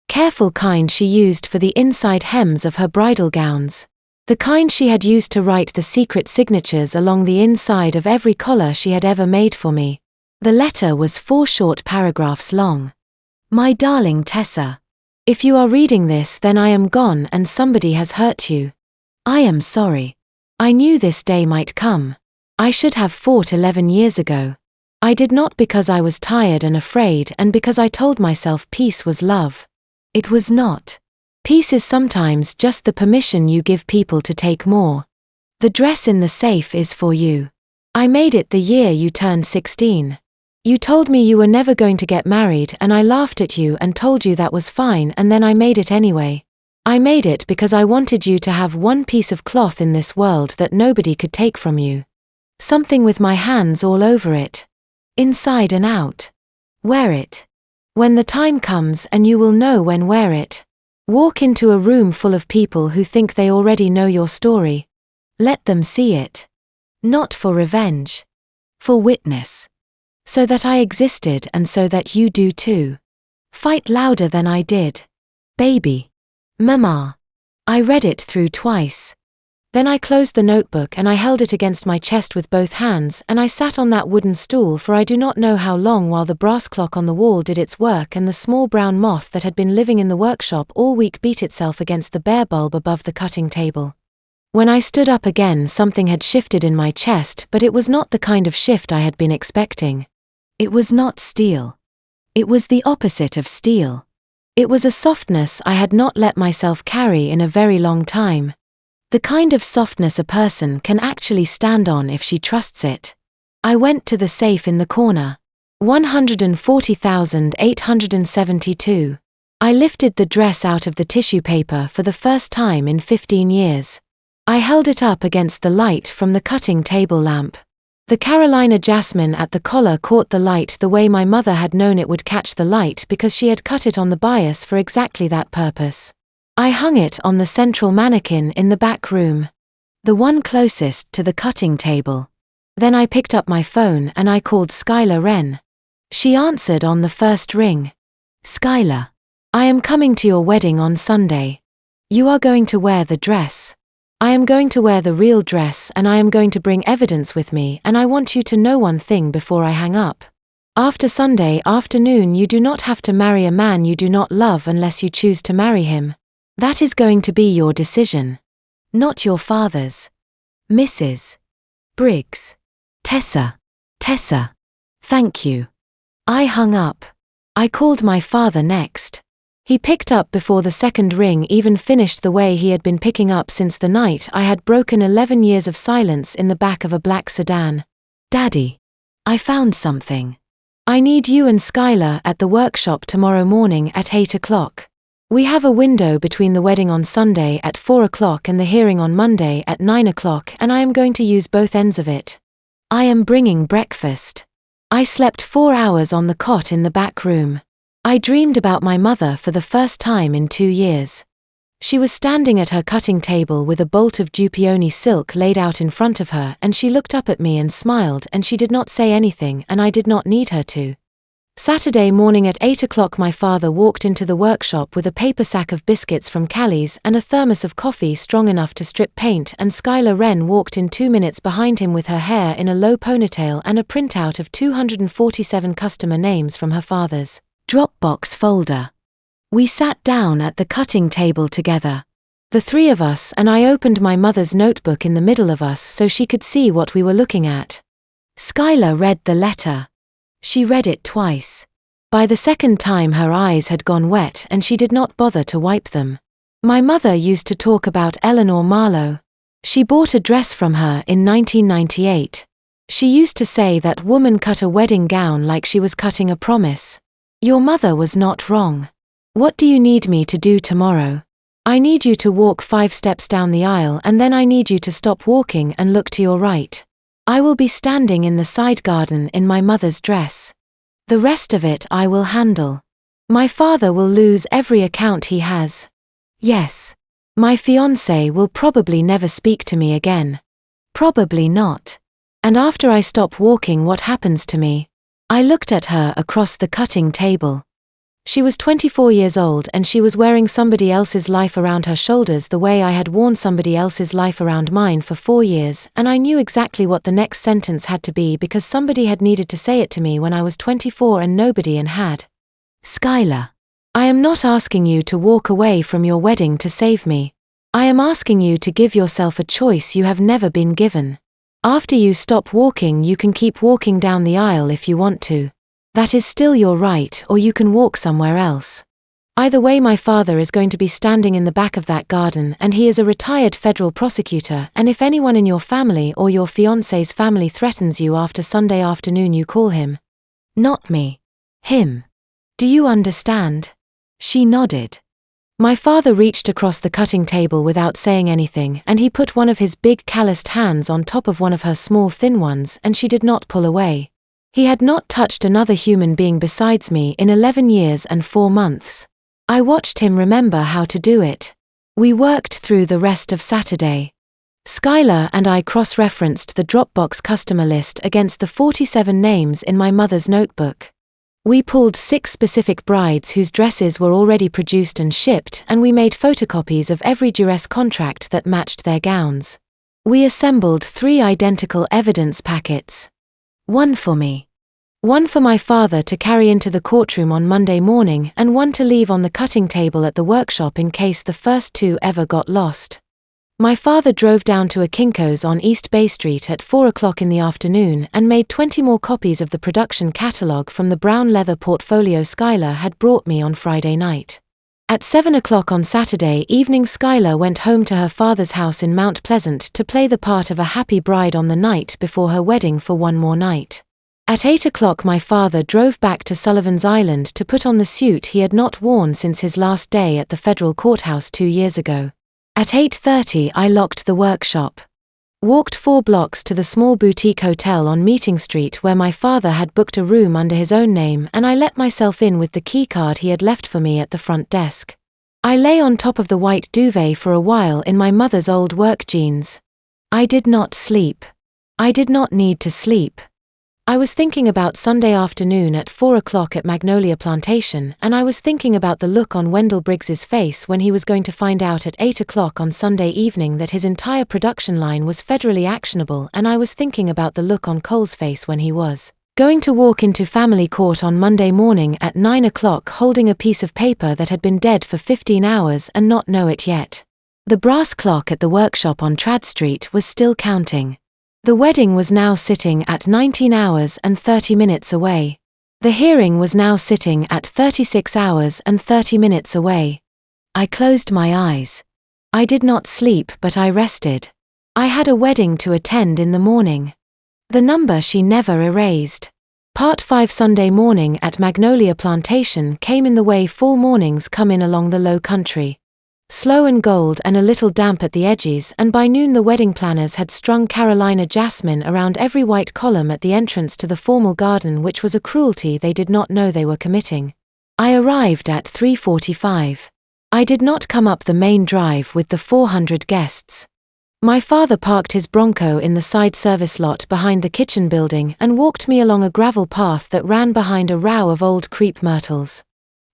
careful kind she used for the inside hems of her bridal gowns. The kind she had used to write the secret signatures along the inside of every collar she had ever made for me. The letter was 4 short paragraphs long. My darling Tessa, if you are reading this, then I am gone and somebody has hurt you. I am sorry. I knew this day might come. I should have fought 11 years ago. I did not because I was tired and afraid and because I told myself peace was love. It was not. Peace is sometimes just the permission you give people to take more. The dress in the safe is for you. I made it the year you turned 16. You told me you were never going to get married and I laughed at you and told you that was fine, and then I made it anyway. I made it because I wanted you to have one piece of cloth in this world that nobody could take from you. Something with my hands all over it. Inside and out. Wear it. When the time comes, and you will know when, wear it. Walk into a room full of people who think they already know your story. Let them see it. Not for revenge. For witness. So that I existed and so that you do too. Fight louder than I did. Baby. Mama. I read it through twice. Then I closed the notebook and I held it against my chest with both hands, and I sat on that wooden stool for I do not know how long while the brass clock on the wall did its work and the small brown moth that had been living in the workshop all week beat itself against the bare bulb above the cutting table. When I stood up again, something had shifted in my chest, but it was not the kind of shift I had been expecting. It was not steel. It was the opposite of steel. It was a softness I had not let myself carry in a very long time. The kind of softness a person can actually stand on if she trusts it. I went to the safe in the corner. 140,872. I lifted the dress out of the tissue paper for the first time in 15 years. I held it up against the light from the cutting table lamp. The Carolina jasmine at the collar caught the light the way my mother had known it would catch the light because she had cut it on the bias for exactly that purpose. I hung it on the central mannequin in the back room. The one closest to the cutting table. Then I picked up my phone and I called Skylar Wren. She answered on the first ring. Skylar, I am coming to your wedding on Sunday. You are going to wear the dress. I am going to wear the real dress and I am going to bring evidence with me, and I want you to know one thing before I hang up. After Sunday afternoon you do not have to marry a man you do not love unless you choose to marry him. That is going to be your decision. Not your father's. Mrs. Briggs. Tessa. Thank you. I hung up. I called my father next. He picked up before the second ring even finished the way he had been picking up since the night I had broken 11 years of silence in the back of a black sedan. Daddy. I found something. I need you and Skylar at the workshop tomorrow morning at 8 o'clock. We have a window between the wedding on Sunday at 4 o'clock and the hearing on Monday at 9 o'clock, and I am going to use both ends of it. I am bringing breakfast. I slept 4 hours on the cot in the back room. I dreamed about my mother for the first time in 2 years. She was standing at her cutting table with a bolt of Dupioni silk laid out in front of her, and she looked up at me and smiled, and she did not say anything, and I did not need her to. Saturday morning at 8 o'clock my father walked into the workshop with a paper sack of biscuits from Callie's and a thermos of coffee strong enough to strip paint, and Skylar Wren walked in 2 minutes behind him with her hair in a low ponytail and a printout of 247 customer names from her father's Dropbox folder. We sat down at the cutting table together. The three of us, and I opened my mother's notebook in the middle of us so she could see what we were looking at. Skylar read the letter. She read it twice. By the second time her eyes had gone wet and she did not bother to wipe them. My mother used to talk about Eleanor Marlowe. She bought a dress from her in 1998. She used to say that woman cut a wedding gown like she was cutting a promise. Your mother was not wrong. What do you need me to do tomorrow? I need you to walk 5 steps down the aisle, and then I need you to stop walking and look to your right. I will be standing in the side garden in my mother's dress. The rest of it I will handle. My father will lose every account he has. Yes. My fiancé will probably never speak to me again. Probably not. And after I stop walking, what happens to me? I looked at her across the cutting table. She was 24 years old and she was wearing somebody else's life around her shoulders the way I had worn somebody else's life around mine for 4 years, and I knew exactly what the next sentence had to be because somebody had needed to say it to me when I was 24 and nobody had. Skylar, I am not asking you to walk away from your wedding to save me. I am asking you to give yourself a choice you have never been given. After you stop walking, you can keep walking down the aisle if you want to. That is still your right, or you can walk somewhere else. Either way, my father is going to be standing in the back of that garden, and he is a retired federal prosecutor, and if anyone in your family or your fiancé's family threatens you after Sunday afternoon, you call him. Not me. Him. Do you understand? She nodded. My father reached across the cutting table without saying anything, and he put one of his big calloused hands on top of one of her small thin ones, and she did not pull away. He had not touched another human being besides me in 11 years and 4 months. I watched him remember how to do it. We worked through the rest of Saturday. Skylar and I cross-referenced the Dropbox customer list against the 47 names in my mother's notebook. We pulled 6 specific brides whose dresses were already produced and shipped, and we made photocopies of every duress contract that matched their gowns. We assembled 3 identical evidence packets. One for me. One for my father to carry into the courtroom on Monday morning, and one to leave on the cutting table at the workshop in case the first 2 ever got lost. My father drove down to a Kinko's on East Bay Street at 4 o'clock in the afternoon and made 20 more copies of the production catalog from the brown leather portfolio Skylar had brought me on Friday night. At 7 o'clock on Saturday evening, Skylar went home to her father's house in Mount Pleasant to play the part of a happy bride on the night before her wedding for one more night. At 8 o'clock my father drove back to Sullivan's Island to put on the suit he had not worn since his last day at the federal courthouse 2 years ago. At 8:30 I locked the workshop. Walked 4 blocks to the small boutique hotel on Meeting Street where my father had booked a room under his own name, and I let myself in with the keycard he had left for me at the front desk. I lay on top of the white duvet for a while in my mother's old work jeans. I did not sleep. I did not need to sleep. I was thinking about Sunday afternoon at 4 o'clock at Magnolia Plantation, and I was thinking about the look on Wendell Briggs's face when he was going to find out at 8 o'clock on Sunday evening that his entire production line was federally actionable, and I was thinking about the look on Cole's face when he was going to walk into family court on Monday morning at 9 o'clock holding a piece of paper that had been dead for 15 hours and not know it yet. The brass clock at the workshop on Trad Street was still counting. The wedding was now sitting at 19 hours and 30 minutes away. The hearing was now sitting at 36 hours and 30 minutes away. I closed my eyes. I did not sleep, but I rested. I had a wedding to attend in the morning. The number she never erased. Part 5 Sunday morning at Magnolia Plantation came in the way fall mornings come in along the low country. Slow and gold and a little damp at the edges, and by noon the wedding planners had strung Carolina jasmine around every white column at the entrance to the formal garden, which was a cruelty they did not know they were committing. I arrived at 3:45. I did not come up the main drive with the 400 guests. My father parked his Bronco in the side service lot behind the kitchen building and walked me along a gravel path that ran behind a row of old creep myrtles.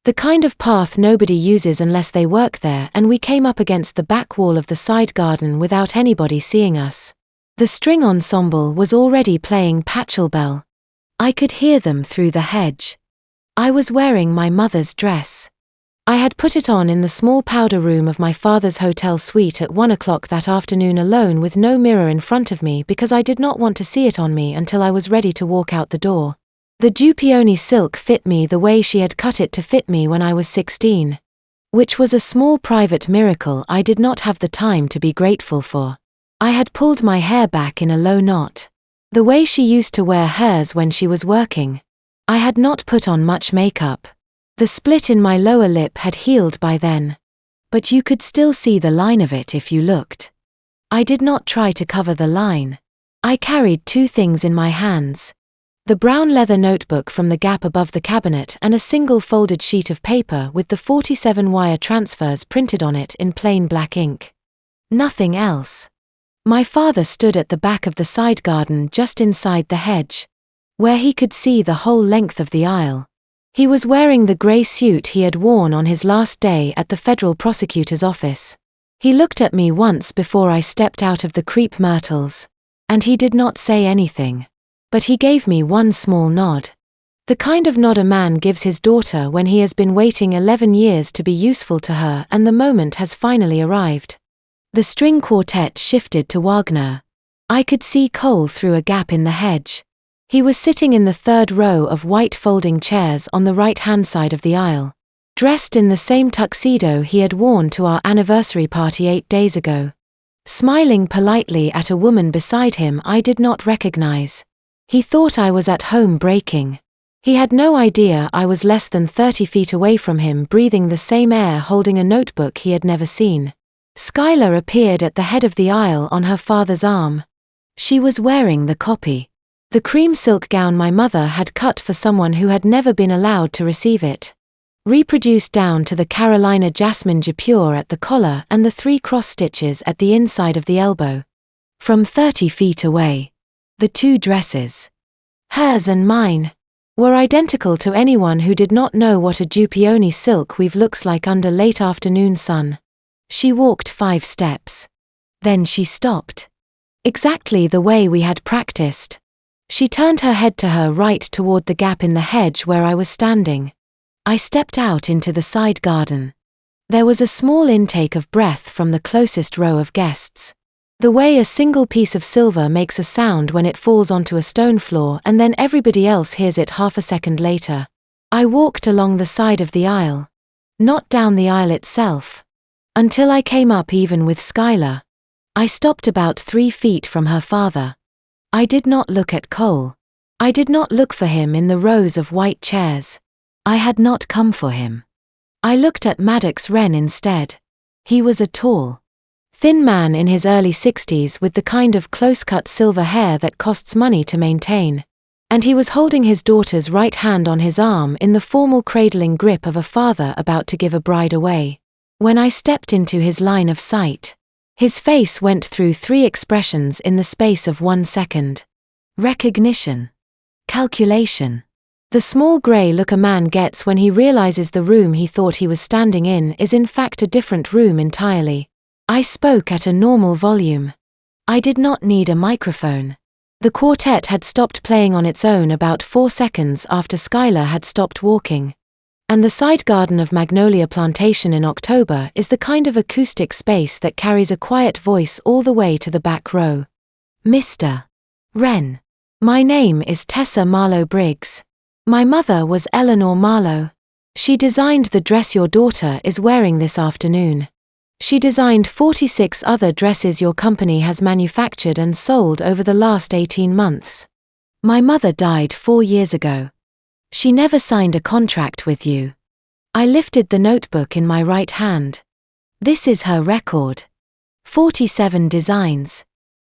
The kind of path nobody uses unless they work there, and we came up against the back wall of the side garden without anybody seeing us. The string ensemble was already playing Pachelbel. I could hear them through the hedge. I was wearing my mother's dress. I had put it on in the small powder room of my father's hotel suite at 1 o'clock that afternoon alone with no mirror in front of me because I did not want to see it on me until I was ready to walk out the door. The Dupioni silk fit me the way she had cut it to fit me when I was 16. Which was a small private miracle I did not have the time to be grateful for. I had pulled my hair back in a low knot. The way she used to wear hers when she was working. I had not put on much makeup. The split in my lower lip had healed by then. But you could still see the line of it if you looked. I did not try to cover the line. I carried two things in my hands. The brown leather notebook from the gap above the cabinet and a single folded sheet of paper with the 47-wire transfers printed on it in plain black ink. Nothing else. My father stood at the back of the side garden just inside the hedge, where he could see the whole length of the aisle. He was wearing the grey suit he had worn on his last day at the federal prosecutor's office. He looked at me once before I stepped out of the creep myrtles, and he did not say anything. But he gave me one small nod. The kind of nod a man gives his daughter when he has been waiting 11 years to be useful to her and the moment has finally arrived. The string quartet shifted to Wagner. I could see Cole through a gap in the hedge. He was sitting in the third row of white folding chairs on the right-hand side of the aisle, dressed in the same tuxedo he had worn to our anniversary party 8 days ago. Smiling politely at a woman beside him I did not recognize. He thought I was at home breaking. He had no idea I was less than 30 feet away from him breathing the same air holding a notebook he had never seen. Skylar appeared at the head of the aisle on her father's arm. She was wearing the copy. The cream silk gown my mother had cut for someone who had never been allowed to receive it. Reproduced down to the Carolina jasmine guipure at the collar and the 3 cross stitches at the inside of the elbow. From 30 feet away. The two dresses, hers and mine, were identical to anyone who did not know what a Dupioni silk weave looks like under late afternoon sun. She walked 5 steps. Then she stopped. Exactly the way we had practiced. She turned her head to her right toward the gap in the hedge where I was standing. I stepped out into the side garden. There was a small intake of breath from the closest row of guests. The way a single piece of silver makes a sound when it falls onto a stone floor and then everybody else hears it half a second later. I walked along the side of the aisle. Not down the aisle itself. Until I came up even with Skylar. I stopped about 3 feet from her father. I did not look at Cole. I did not look for him in the rows of white chairs. I had not come for him. I looked at Maddox Wren instead. He was a tall, thin man in his early 60s with the kind of close-cut silver hair that costs money to maintain. And he was holding his daughter's right hand on his arm in the formal cradling grip of a father about to give a bride away. When I stepped into his line of sight, His face went through 3 expressions in the space of 1 second. Recognition. Calculation. The small grey look a man gets when he realizes the room he thought he was standing in is in fact a different room entirely. I spoke at a normal volume. I did not need a microphone. The quartet had stopped playing on its own about 4 seconds after Skylar had stopped walking. And the side garden of Magnolia Plantation in October is the kind of acoustic space that carries a quiet voice all the way to the back row. Mr. Wren. My name is Tessa Marlowe Briggs. My mother was Eleanor Marlowe. She designed the dress your daughter is wearing this afternoon. She designed 46 other dresses your company has manufactured and sold over the last 18 months. My mother died 4 years ago. She never signed a contract with you. I lifted the notebook in my right hand. This is her record. 47 designs.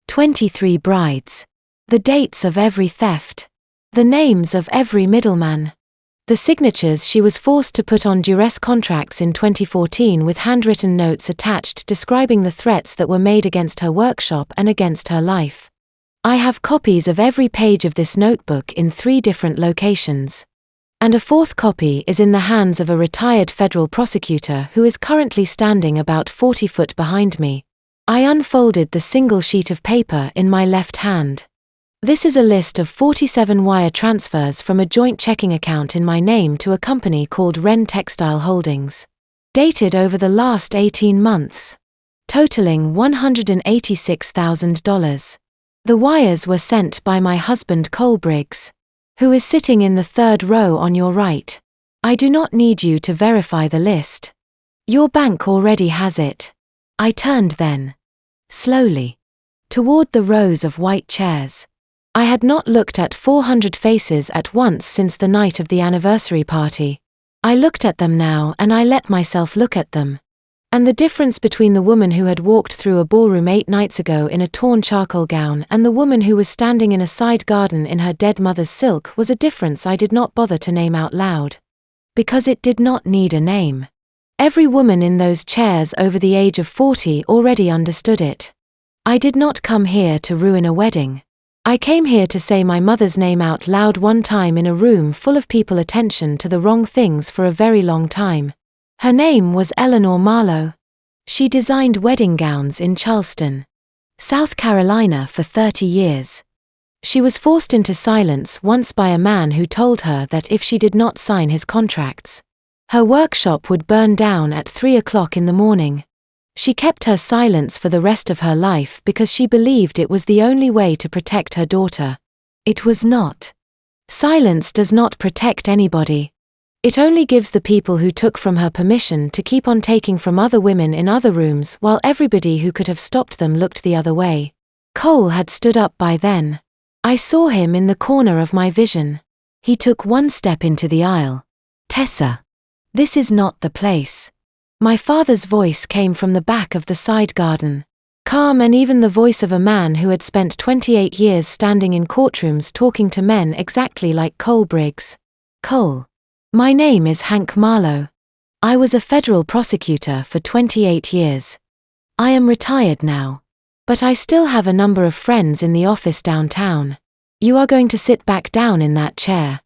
23 brides. The dates of every theft. The names of every middleman. The signatures she was forced to put on duress contracts in 2014 with handwritten notes attached describing the threats that were made against her workshop and against her life. I have copies of every page of this notebook in 3 different locations. And a 4th copy is in the hands of a retired federal prosecutor who is currently standing about 40 feet behind me. I unfolded the single sheet of paper in my left hand. This is a list of 47 wire transfers from a joint checking account in my name to a company called Wren Textile Holdings. Dated over the last 18 months. Totaling $186,000. The wires were sent by my husband Cole Briggs, who is sitting in the 3rd row on your right. I do not need you to verify the list. Your bank already has it. I turned then, slowly, toward the rows of white chairs. I had not looked at 400 faces at once since the night of the anniversary party. I looked at them now and I let myself look at them. And the difference between the woman who had walked through a ballroom 8 nights ago in a torn charcoal gown and the woman who was standing in a side garden in her dead mother's silk was a difference I did not bother to name out loud. Because it did not need a name. Every woman in those chairs over the age of 40 already understood it. I did not come here to ruin a wedding. I came here to say my mother's name out loud one time in a room full of people attention to the wrong things for a very long time. Her name was Eleanor Marlowe. She designed wedding gowns in Charleston, South Carolina for 30 years. She was forced into silence once by a man who told her that if she did not sign his contracts, her workshop would burn down at 3 o'clock in the morning. She kept her silence for the rest of her life because she believed it was the only way to protect her daughter. It was not. Silence does not protect anybody. It only gives the people who took from her permission to keep on taking from other women in other rooms while everybody who could have stopped them looked the other way. Cole had stood up by then. I saw him in the corner of my vision. He took 1 step into the aisle. Tessa. This is not the place. My father's voice came from the back of the side garden. Calm and even the voice of a man who had spent 28 years standing in courtrooms talking to men exactly like Cole Briggs. Cole. My name is Hank Marlowe. I was a federal prosecutor for 28 years. I am retired now. But I still have a number of friends in the office downtown. You are going to sit back down in that chair.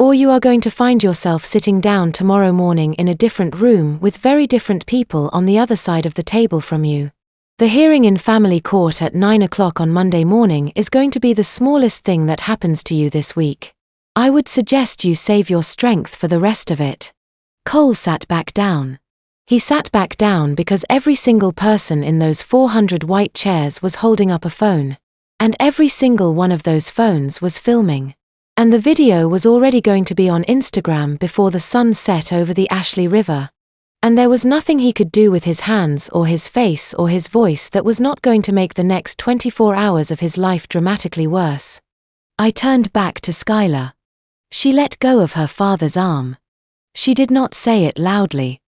Or you are going to find yourself sitting down tomorrow morning in a different room with very different people on the other side of the table from you. The hearing in family court at 9 o'clock on Monday morning is going to be the smallest thing that happens to you this week. I would suggest you save your strength for the rest of it. Cole sat back down. He sat back down because every single person in those 400 white chairs was holding up a phone. And every single one of those phones was filming. And the video was already going to be on Instagram before the sun set over the Ashley River. And there was nothing he could do with his hands or his face or his voice that was not going to make the next 24 hours of his life dramatically worse. I turned back to Skylar. She let go of her father's arm. She did not say it loudly.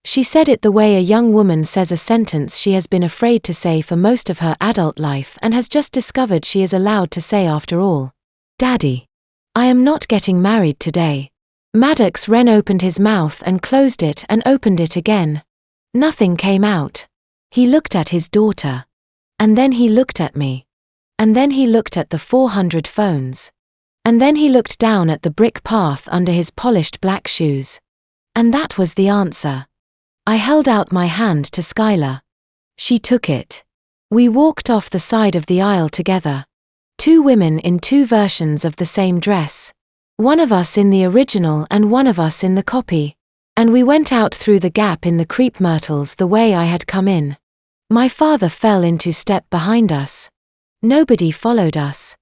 She said it the way a young woman says a sentence she has been afraid to say for most of her adult life and has just discovered she is allowed to say after all. Daddy. I am not getting married today. Maddox Wren opened his mouth and closed it and opened it again. Nothing came out. He looked at his daughter. And then he looked at me. And then he looked at the 400 phones. And then he looked down at the brick path under his polished black shoes. And that was the answer. I held out my hand to Skylar. She took it. We walked off the side of the aisle together. Two women in two versions of the same dress. One of us in the original and one of us in the copy. And we went out through the gap in the creep myrtles the way I had come in. My father fell into step behind us. Nobody followed us.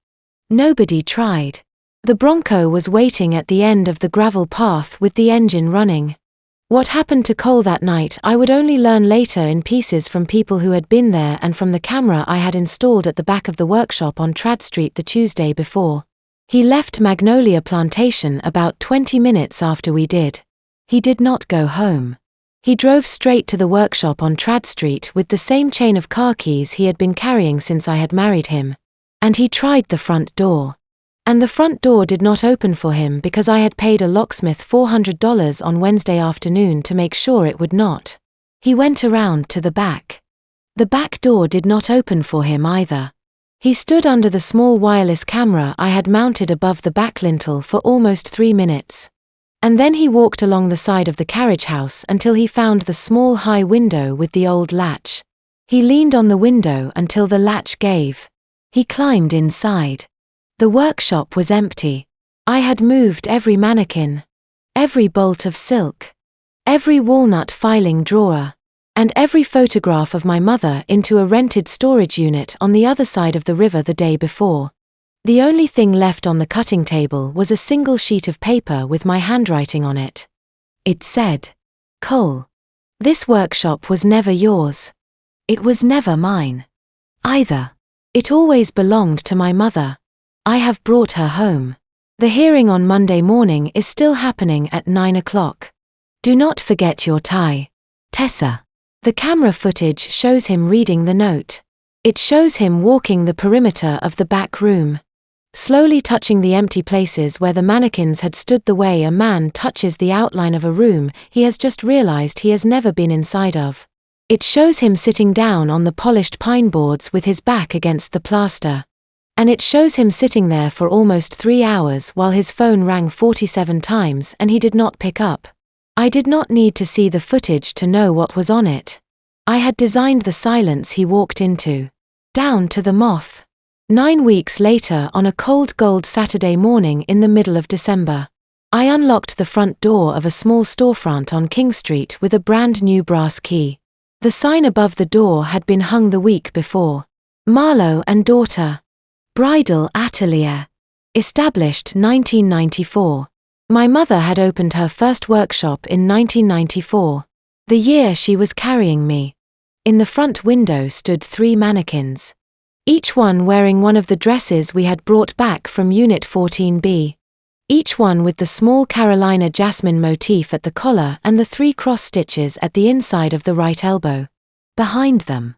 Nobody tried. The Bronco was waiting at the end of the gravel path with the engine running. What happened to Cole that night I would only learn later in pieces from people who had been there and from the camera I had installed at the back of the workshop on Trad Street the Tuesday before. He left Magnolia Plantation about 20 minutes after we did. He did not go home. He drove straight to the workshop on Trad Street with the same chain of car keys he had been carrying since I had married him. And he tried the front door. And the front door did not open for him because I had paid a locksmith $400 on Wednesday afternoon to make sure it would not. He went around to the back. The back door did not open for him either. He stood under the small wireless camera I had mounted above the back lintel for almost 3 minutes. And then he walked along the side of the carriage house until he found the small high window with the old latch. He leaned on the window until the latch gave. He climbed inside. The workshop was empty. I had moved every mannequin, every bolt of silk, every walnut filing drawer, and every photograph of my mother into a rented storage unit on the other side of the river the day before. The only thing left on the cutting table was a single sheet of paper with my handwriting on it. It said, "Cole, this workshop was never yours. It was never mine. Either. It always belonged to my mother. I have brought her home. The hearing on Monday morning is still happening at 9 o'clock. Do not forget your tie. Tessa." The camera footage shows him reading the note. It shows him walking the perimeter of the back room, slowly touching the empty places where the mannequins had stood the way a man touches the outline of a room he has just realized he has never been inside of. It shows him sitting down on the polished pine boards with his back against the plaster. And it shows him sitting there for almost 3 hours while his phone rang 47 times and he did not pick up. I did not need to see the footage to know what was on it. I had designed the silence he walked into. Down to the moth. 9 weeks later, on a cold gold Saturday morning in the middle of December, I unlocked the front door of a small storefront on King Street with a brand new brass key. The sign above the door had been hung the week before. Marlowe and Daughter. Bridal Atelier. Established 1994. My mother had opened her first workshop in 1994, the year she was carrying me. In the front window stood 3 mannequins, each one wearing one of the dresses we had brought back from Unit 14B. Each one with the small Carolina jasmine motif at the collar and the 3 cross stitches at the inside of the right elbow. Behind them,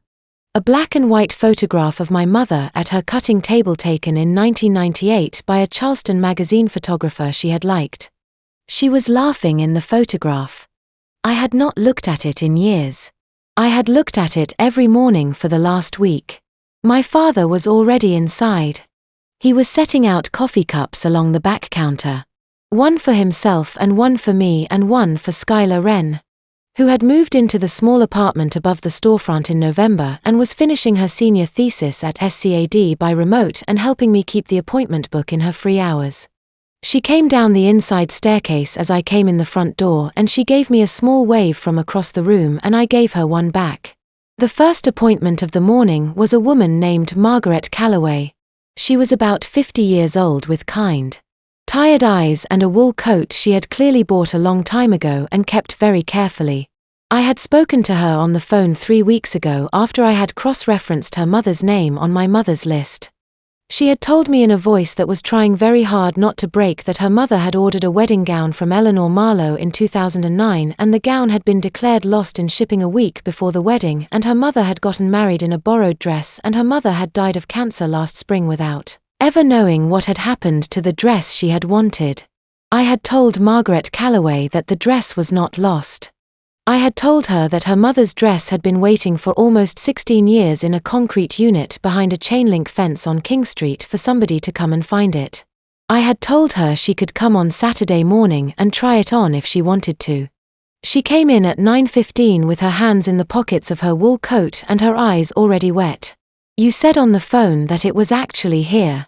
a black and white photograph of my mother at her cutting table taken in 1998 by a Charleston magazine photographer she had liked. She was laughing in the photograph. I had not looked at it in years. I had looked at it every morning for the last week. My father was already inside. He was setting out coffee cups along the back counter. One for himself and one for me and one for Skylar Wren, who had moved into the small apartment above the storefront in November and was finishing her senior thesis at SCAD by remote and helping me keep the appointment book in her free hours. She came down the inside staircase as I came in the front door and she gave me a small wave from across the room and I gave her one back. The first appointment of the morning was a woman named Margaret Calloway. She was about 50 years old with kind, tired eyes and a wool coat she had clearly bought a long time ago and kept very carefully. I had spoken to her on the phone 3 weeks ago after I had cross-referenced her mother's name on my mother's list. She had told me in a voice that was trying very hard not to break that her mother had ordered a wedding gown from Eleanor Marlowe in 2009 and the gown had been declared lost in shipping a week before the wedding and her mother had gotten married in a borrowed dress and her mother had died of cancer last spring without ever knowing what had happened to the dress she had wanted. I had told Margaret Calloway that the dress was not lost. I had told her that her mother's dress had been waiting for almost 16 years in a concrete unit behind a chain-link fence on King Street for somebody to come and find it. I had told her she could come on Saturday morning and try it on if she wanted to. She came in at 9:15 with her hands in the pockets of her wool coat and her eyes already wet. "You said on the phone that it was actually here."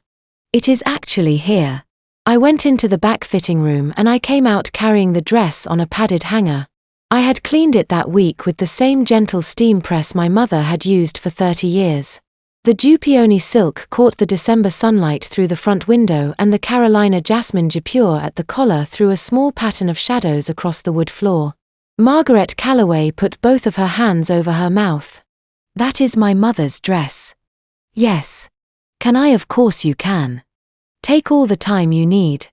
"It is actually here." I went into the back fitting room and I came out carrying the dress on a padded hanger. I had cleaned it that week with the same gentle steam press my mother had used for 30 years. The dew peony silk caught the December sunlight through the front window and the Carolina jasmine guipure at the collar threw a small pattern of shadows across the wood floor. Margaret Calloway put both of her hands over her mouth. "That is my mother's dress." "Yes. Can I? Of course you can. Take all the time you need."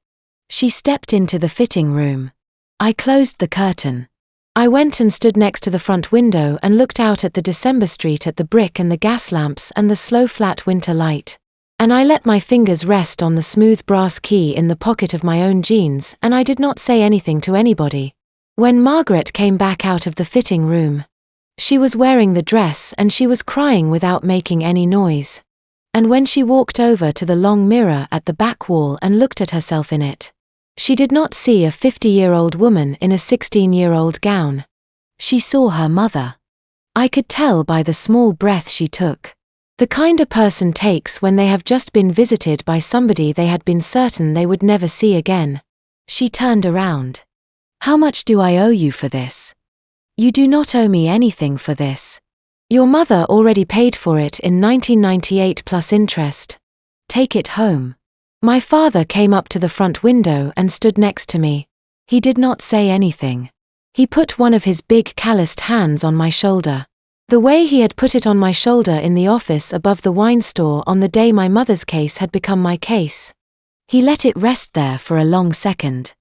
She stepped into the fitting room. I closed the curtain. I went and stood next to the front window and looked out at the December street at the brick and the gas lamps and the slow flat winter light. And I let my fingers rest on the smooth brass key in the pocket of my own jeans and I did not say anything to anybody. When Margaret came back out of the fitting room, she was wearing the dress and she was crying without making any noise. And when she walked over to the long mirror at the back wall and looked at herself in it, she did not see a 50-year-old woman in a 16-year-old gown. She saw her mother. I could tell by the small breath she took. The kind a person takes when they have just been visited by somebody they had been certain they would never see again. She turned around. "How much do I owe you for this?" "You do not owe me anything for this. Your mother already paid for it in 1998 plus interest. Take it home." My father came up to the front window and stood next to me. He did not say anything. He put one of his big calloused hands on my shoulder. The way he had put it on my shoulder in the office above the wine store on the day my mother's case had become my case. He let it rest there for a long second.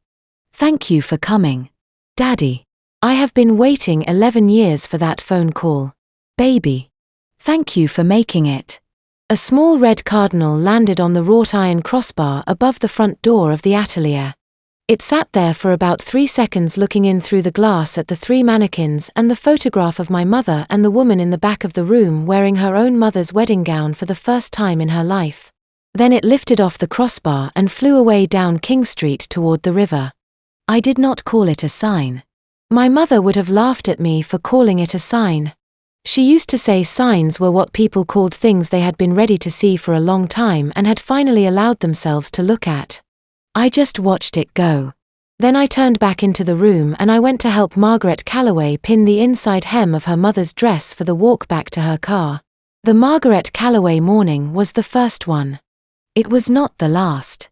"Thank you for coming, Daddy. I have been waiting 11 years for that phone call. Baby. Thank you for making it." A small red cardinal landed on the wrought iron crossbar above the front door of the atelier. It sat there for about 3 seconds looking in through the glass at the 3 mannequins and the photograph of my mother and the woman in the back of the room wearing her own mother's wedding gown for the first time in her life. Then it lifted off the crossbar and flew away down King Street toward the river. I did not call it a sign. My mother would have laughed at me for calling it a sign. She used to say signs were what people called things they had been ready to see for a long time and had finally allowed themselves to look at. I just watched it go. Then I turned back into the room and I went to help Margaret Calloway pin the inside hem of her mother's dress for the walk back to her car. The Margaret Calloway morning was the first one. It was not the last.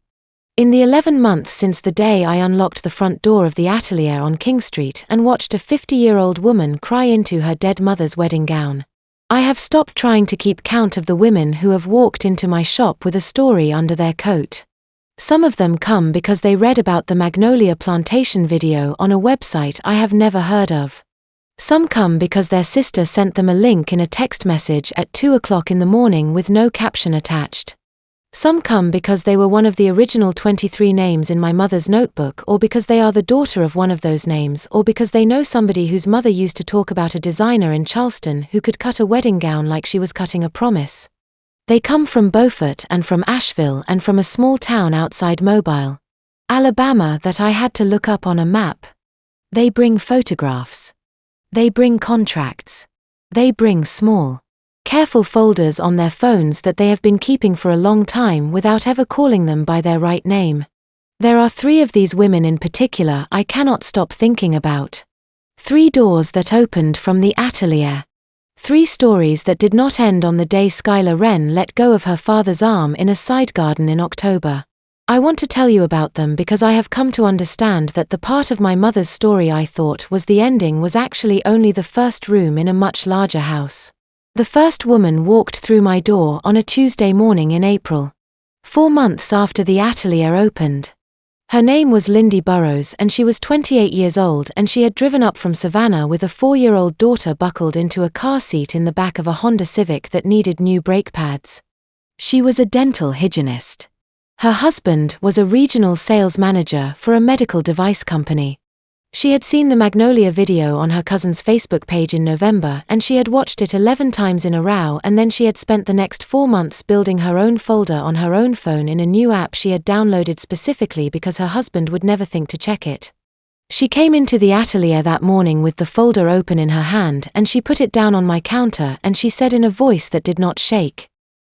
In the 11 months since the day I unlocked the front door of the atelier on King Street and watched a 50-year-old woman cry into her dead mother's wedding gown, I have stopped trying to keep count of the women who have walked into my shop with a story under their coat. Some of them come because they read about the Magnolia Plantation video on a website I have never heard of. Some come because their sister sent them a link in a text message at 2 o'clock in the morning with no caption attached. Some come because they were one of the original 23 names in my mother's notebook, or because they are the daughter of one of those names, or because they know somebody whose mother used to talk about a designer in Charleston who could cut a wedding gown like she was cutting a promise. They come from Beaufort and from Asheville and from a small town outside Mobile, Alabama that I had to look up on a map. They bring photographs. They bring contracts. They bring small, careful folders on their phones that they have been keeping for a long time without ever calling them by their right name. There are 3 of these women in particular I cannot stop thinking about. 3 doors that opened from the atelier. 3 stories that did not end on the day Skylar Wren let go of her father's arm in a side garden in October. I want to tell you about them because I have come to understand that the part of my mother's story I thought was the ending was actually only the first room in a much larger house. The first woman walked through my door on a Tuesday morning in April, 4 months after the atelier opened. Her name was Lindy Burrows and she was 28 years old and she had driven up from Savannah with a 4-year-old daughter buckled into a car seat in the back of a Honda Civic that needed new brake pads. She was a dental hygienist. Her husband was a regional sales manager for a medical device company. She had seen the Magnolia video on her cousin's Facebook page in November, and she had watched it 11 times in a row, and then she had spent the next 4 months building her own folder on her own phone in a new app she had downloaded specifically because her husband would never think to check it. She came into the atelier that morning with the folder open in her hand, and she put it down on my counter, and she said in a voice that did not shake,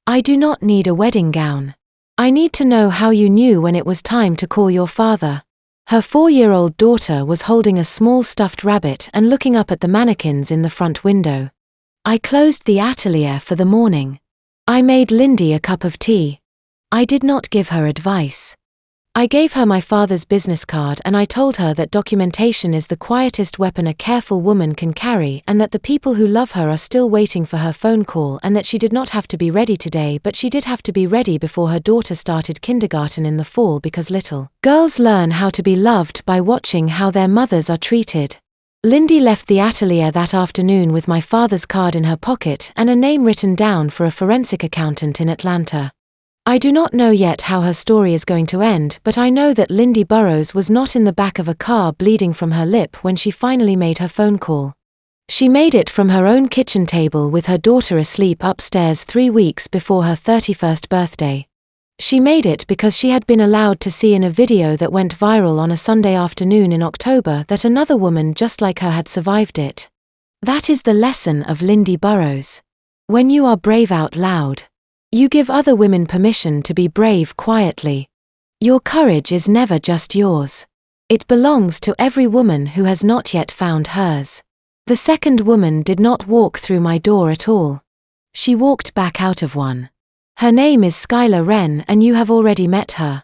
"I do not need a wedding gown. I need to know how you knew when it was time to call your father." Her 4-year-old daughter was holding a small stuffed rabbit and looking up at the mannequins in the front window. I closed the atelier for the morning. I made Lindy a cup of tea. I did not give her advice. I gave her my father's business card, and I told her that documentation is the quietest weapon a careful woman can carry, and that the people who love her are still waiting for her phone call, and that she did not have to be ready today, but she did have to be ready before her daughter started kindergarten in the fall, because little girls learn how to be loved by watching how their mothers are treated. Lindy left the atelier that afternoon with my father's card in her pocket and a name written down for a forensic accountant in Atlanta. I do not know yet how her story is going to end, but I know that Lindy Burrows was not in the back of a car bleeding from her lip when she finally made her phone call. She made it from her own kitchen table with her daughter asleep upstairs 3 weeks before her 31st birthday. She made it because she had been allowed to see in a video that went viral on a Sunday afternoon in October that another woman just like her had survived it. That is the lesson of Lindy Burrows. When you are brave out loud, you give other women permission to be brave quietly. Your courage is never just yours. It belongs to every woman who has not yet found hers. The second woman did not walk through my door at all. She walked back out of one. Her name is Skylar Wren, and you have already met her.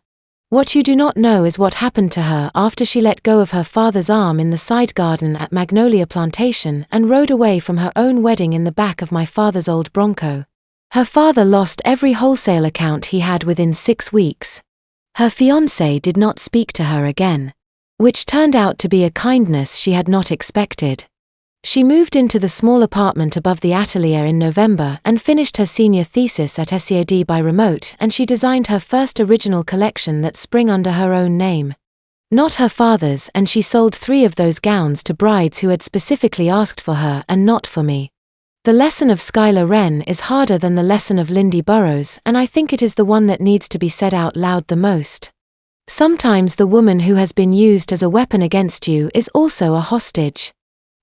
What you do not know is what happened to her after she let go of her father's arm in the side garden at Magnolia Plantation and rode away from her own wedding in the back of my father's old Bronco. Her father lost every wholesale account he had within 6 weeks. Her fiancé did not speak to her again, which turned out to be a kindness she had not expected. She moved into the small apartment above the atelier in November and finished her senior thesis at SEAD by remote, and she designed her first original collection that spring under her own name. Not her father's, and she sold 3 of those gowns to brides who had specifically asked for her and not for me. The lesson of Skylar Wren is harder than the lesson of Lindy Burrows, and I think it is the one that needs to be said out loud the most. Sometimes the woman who has been used as a weapon against you is also a hostage.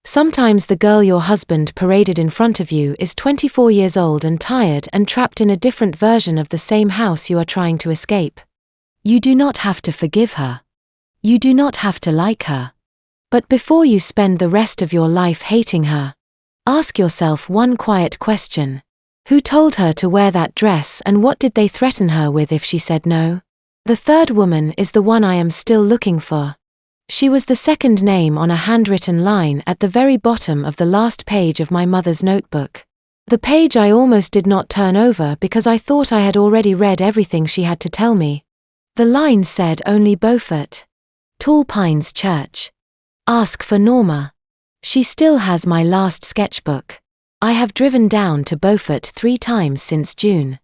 Sometimes the girl your husband paraded in front of you is 24 years old and tired and trapped in a different version of the same house you are trying to escape. You do not have to forgive her. You do not have to like her. But before you spend the rest of your life hating her, ask yourself one quiet question. Who told her to wear that dress, and what did they threaten her with if she said no? The third woman is the one I am still looking for. She was the second name on a handwritten line at the very bottom of the last page of my mother's notebook. The page I almost did not turn over because I thought I had already read everything she had to tell me. The line said only Beaufort. Tall Pines Church. Ask for Norma. She still has my last sketchbook. I have driven down to Beaufort 3 times since June.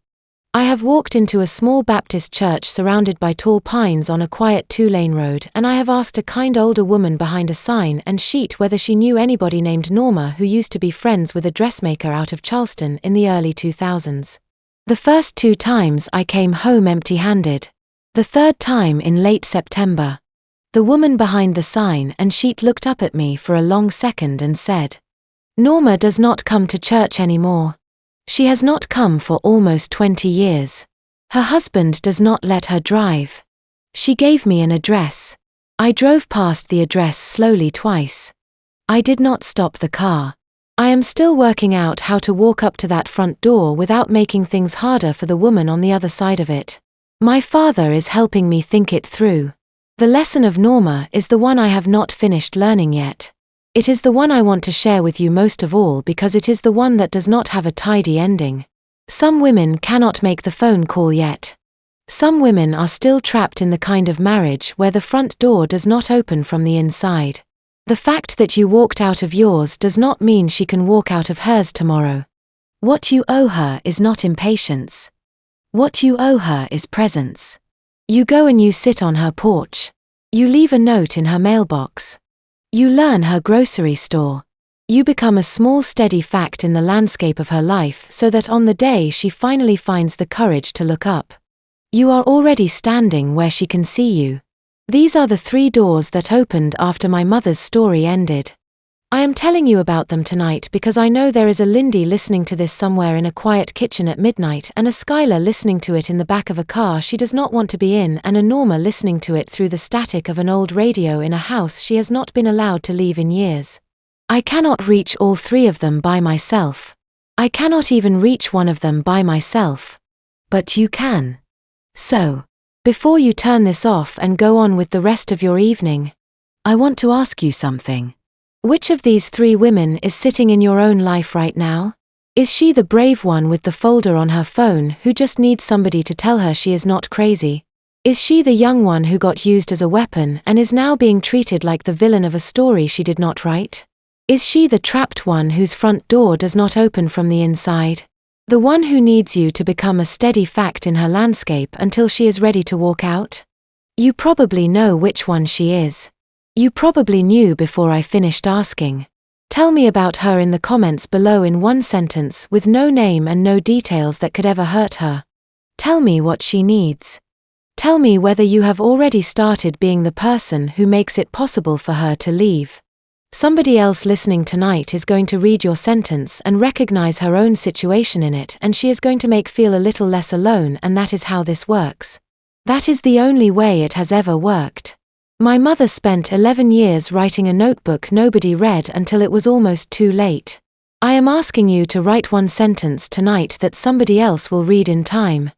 I have walked into a small Baptist church surrounded by tall pines on a quiet 2-lane road, and I have asked a kind older woman behind a sign and sheet whether she knew anybody named Norma who used to be friends with a dressmaker out of Charleston in the early 2000s. The first 2 times I came home empty-handed. The third time in late September. The woman behind the sign and sheet looked up at me for a long second and said, "Norma does not come to church anymore. She has not come for almost 20 years. Her husband does not let her drive." She gave me an address. I drove past the address slowly twice. I did not stop the car. I am still working out how to walk up to that front door without making things harder for the woman on the other side of it. My father is helping me think it through. The lesson of Norma is the one I have not finished learning yet. It is the one I want to share with you most of all because it is the one that does not have a tidy ending. Some women cannot make the phone call yet. Some women are still trapped in the kind of marriage where the front door does not open from the inside. The fact that you walked out of yours does not mean she can walk out of hers tomorrow. What you owe her is not impatience. What you owe her is presence. You go and you sit on her porch. You leave a note in her mailbox. You learn her grocery store. You become a small steady fact in the landscape of her life so that on the day she finally finds the courage to look up, you are already standing where she can see you. These are the 3 doors that opened after my mother's story ended. I am telling you about them tonight because I know there is a Lindy listening to this somewhere in a quiet kitchen at midnight, and a Skylar listening to it in the back of a car she does not want to be in, and a Norma listening to it through the static of an old radio in a house she has not been allowed to leave in years. I cannot reach all 3 of them by myself. I cannot even reach one of them by myself. But you can. So, before you turn this off and go on with the rest of your evening, I want to ask you something. Which of these 3 women is sitting in your own life right now? Is she the brave one with the folder on her phone who just needs somebody to tell her she is not crazy? Is she the young one who got used as a weapon and is now being treated like the villain of a story she did not write? Is she the trapped one whose front door does not open from the inside? The one who needs you to become a steady fact in her landscape until she is ready to walk out? You probably know which one she is. You probably knew before I finished asking. Tell me about her in the comments below in one sentence with no name and no details that could ever hurt her. Tell me what she needs. Tell me whether you have already started being the person who makes it possible for her to leave. Somebody else listening tonight is going to read your sentence and recognize her own situation in it, and she is going to make feel a little less alone, and that is how this works. That is the only way it has ever worked. My mother spent 11 years writing a notebook nobody read until it was almost too late. I am asking you to write one sentence tonight that somebody else will read in time.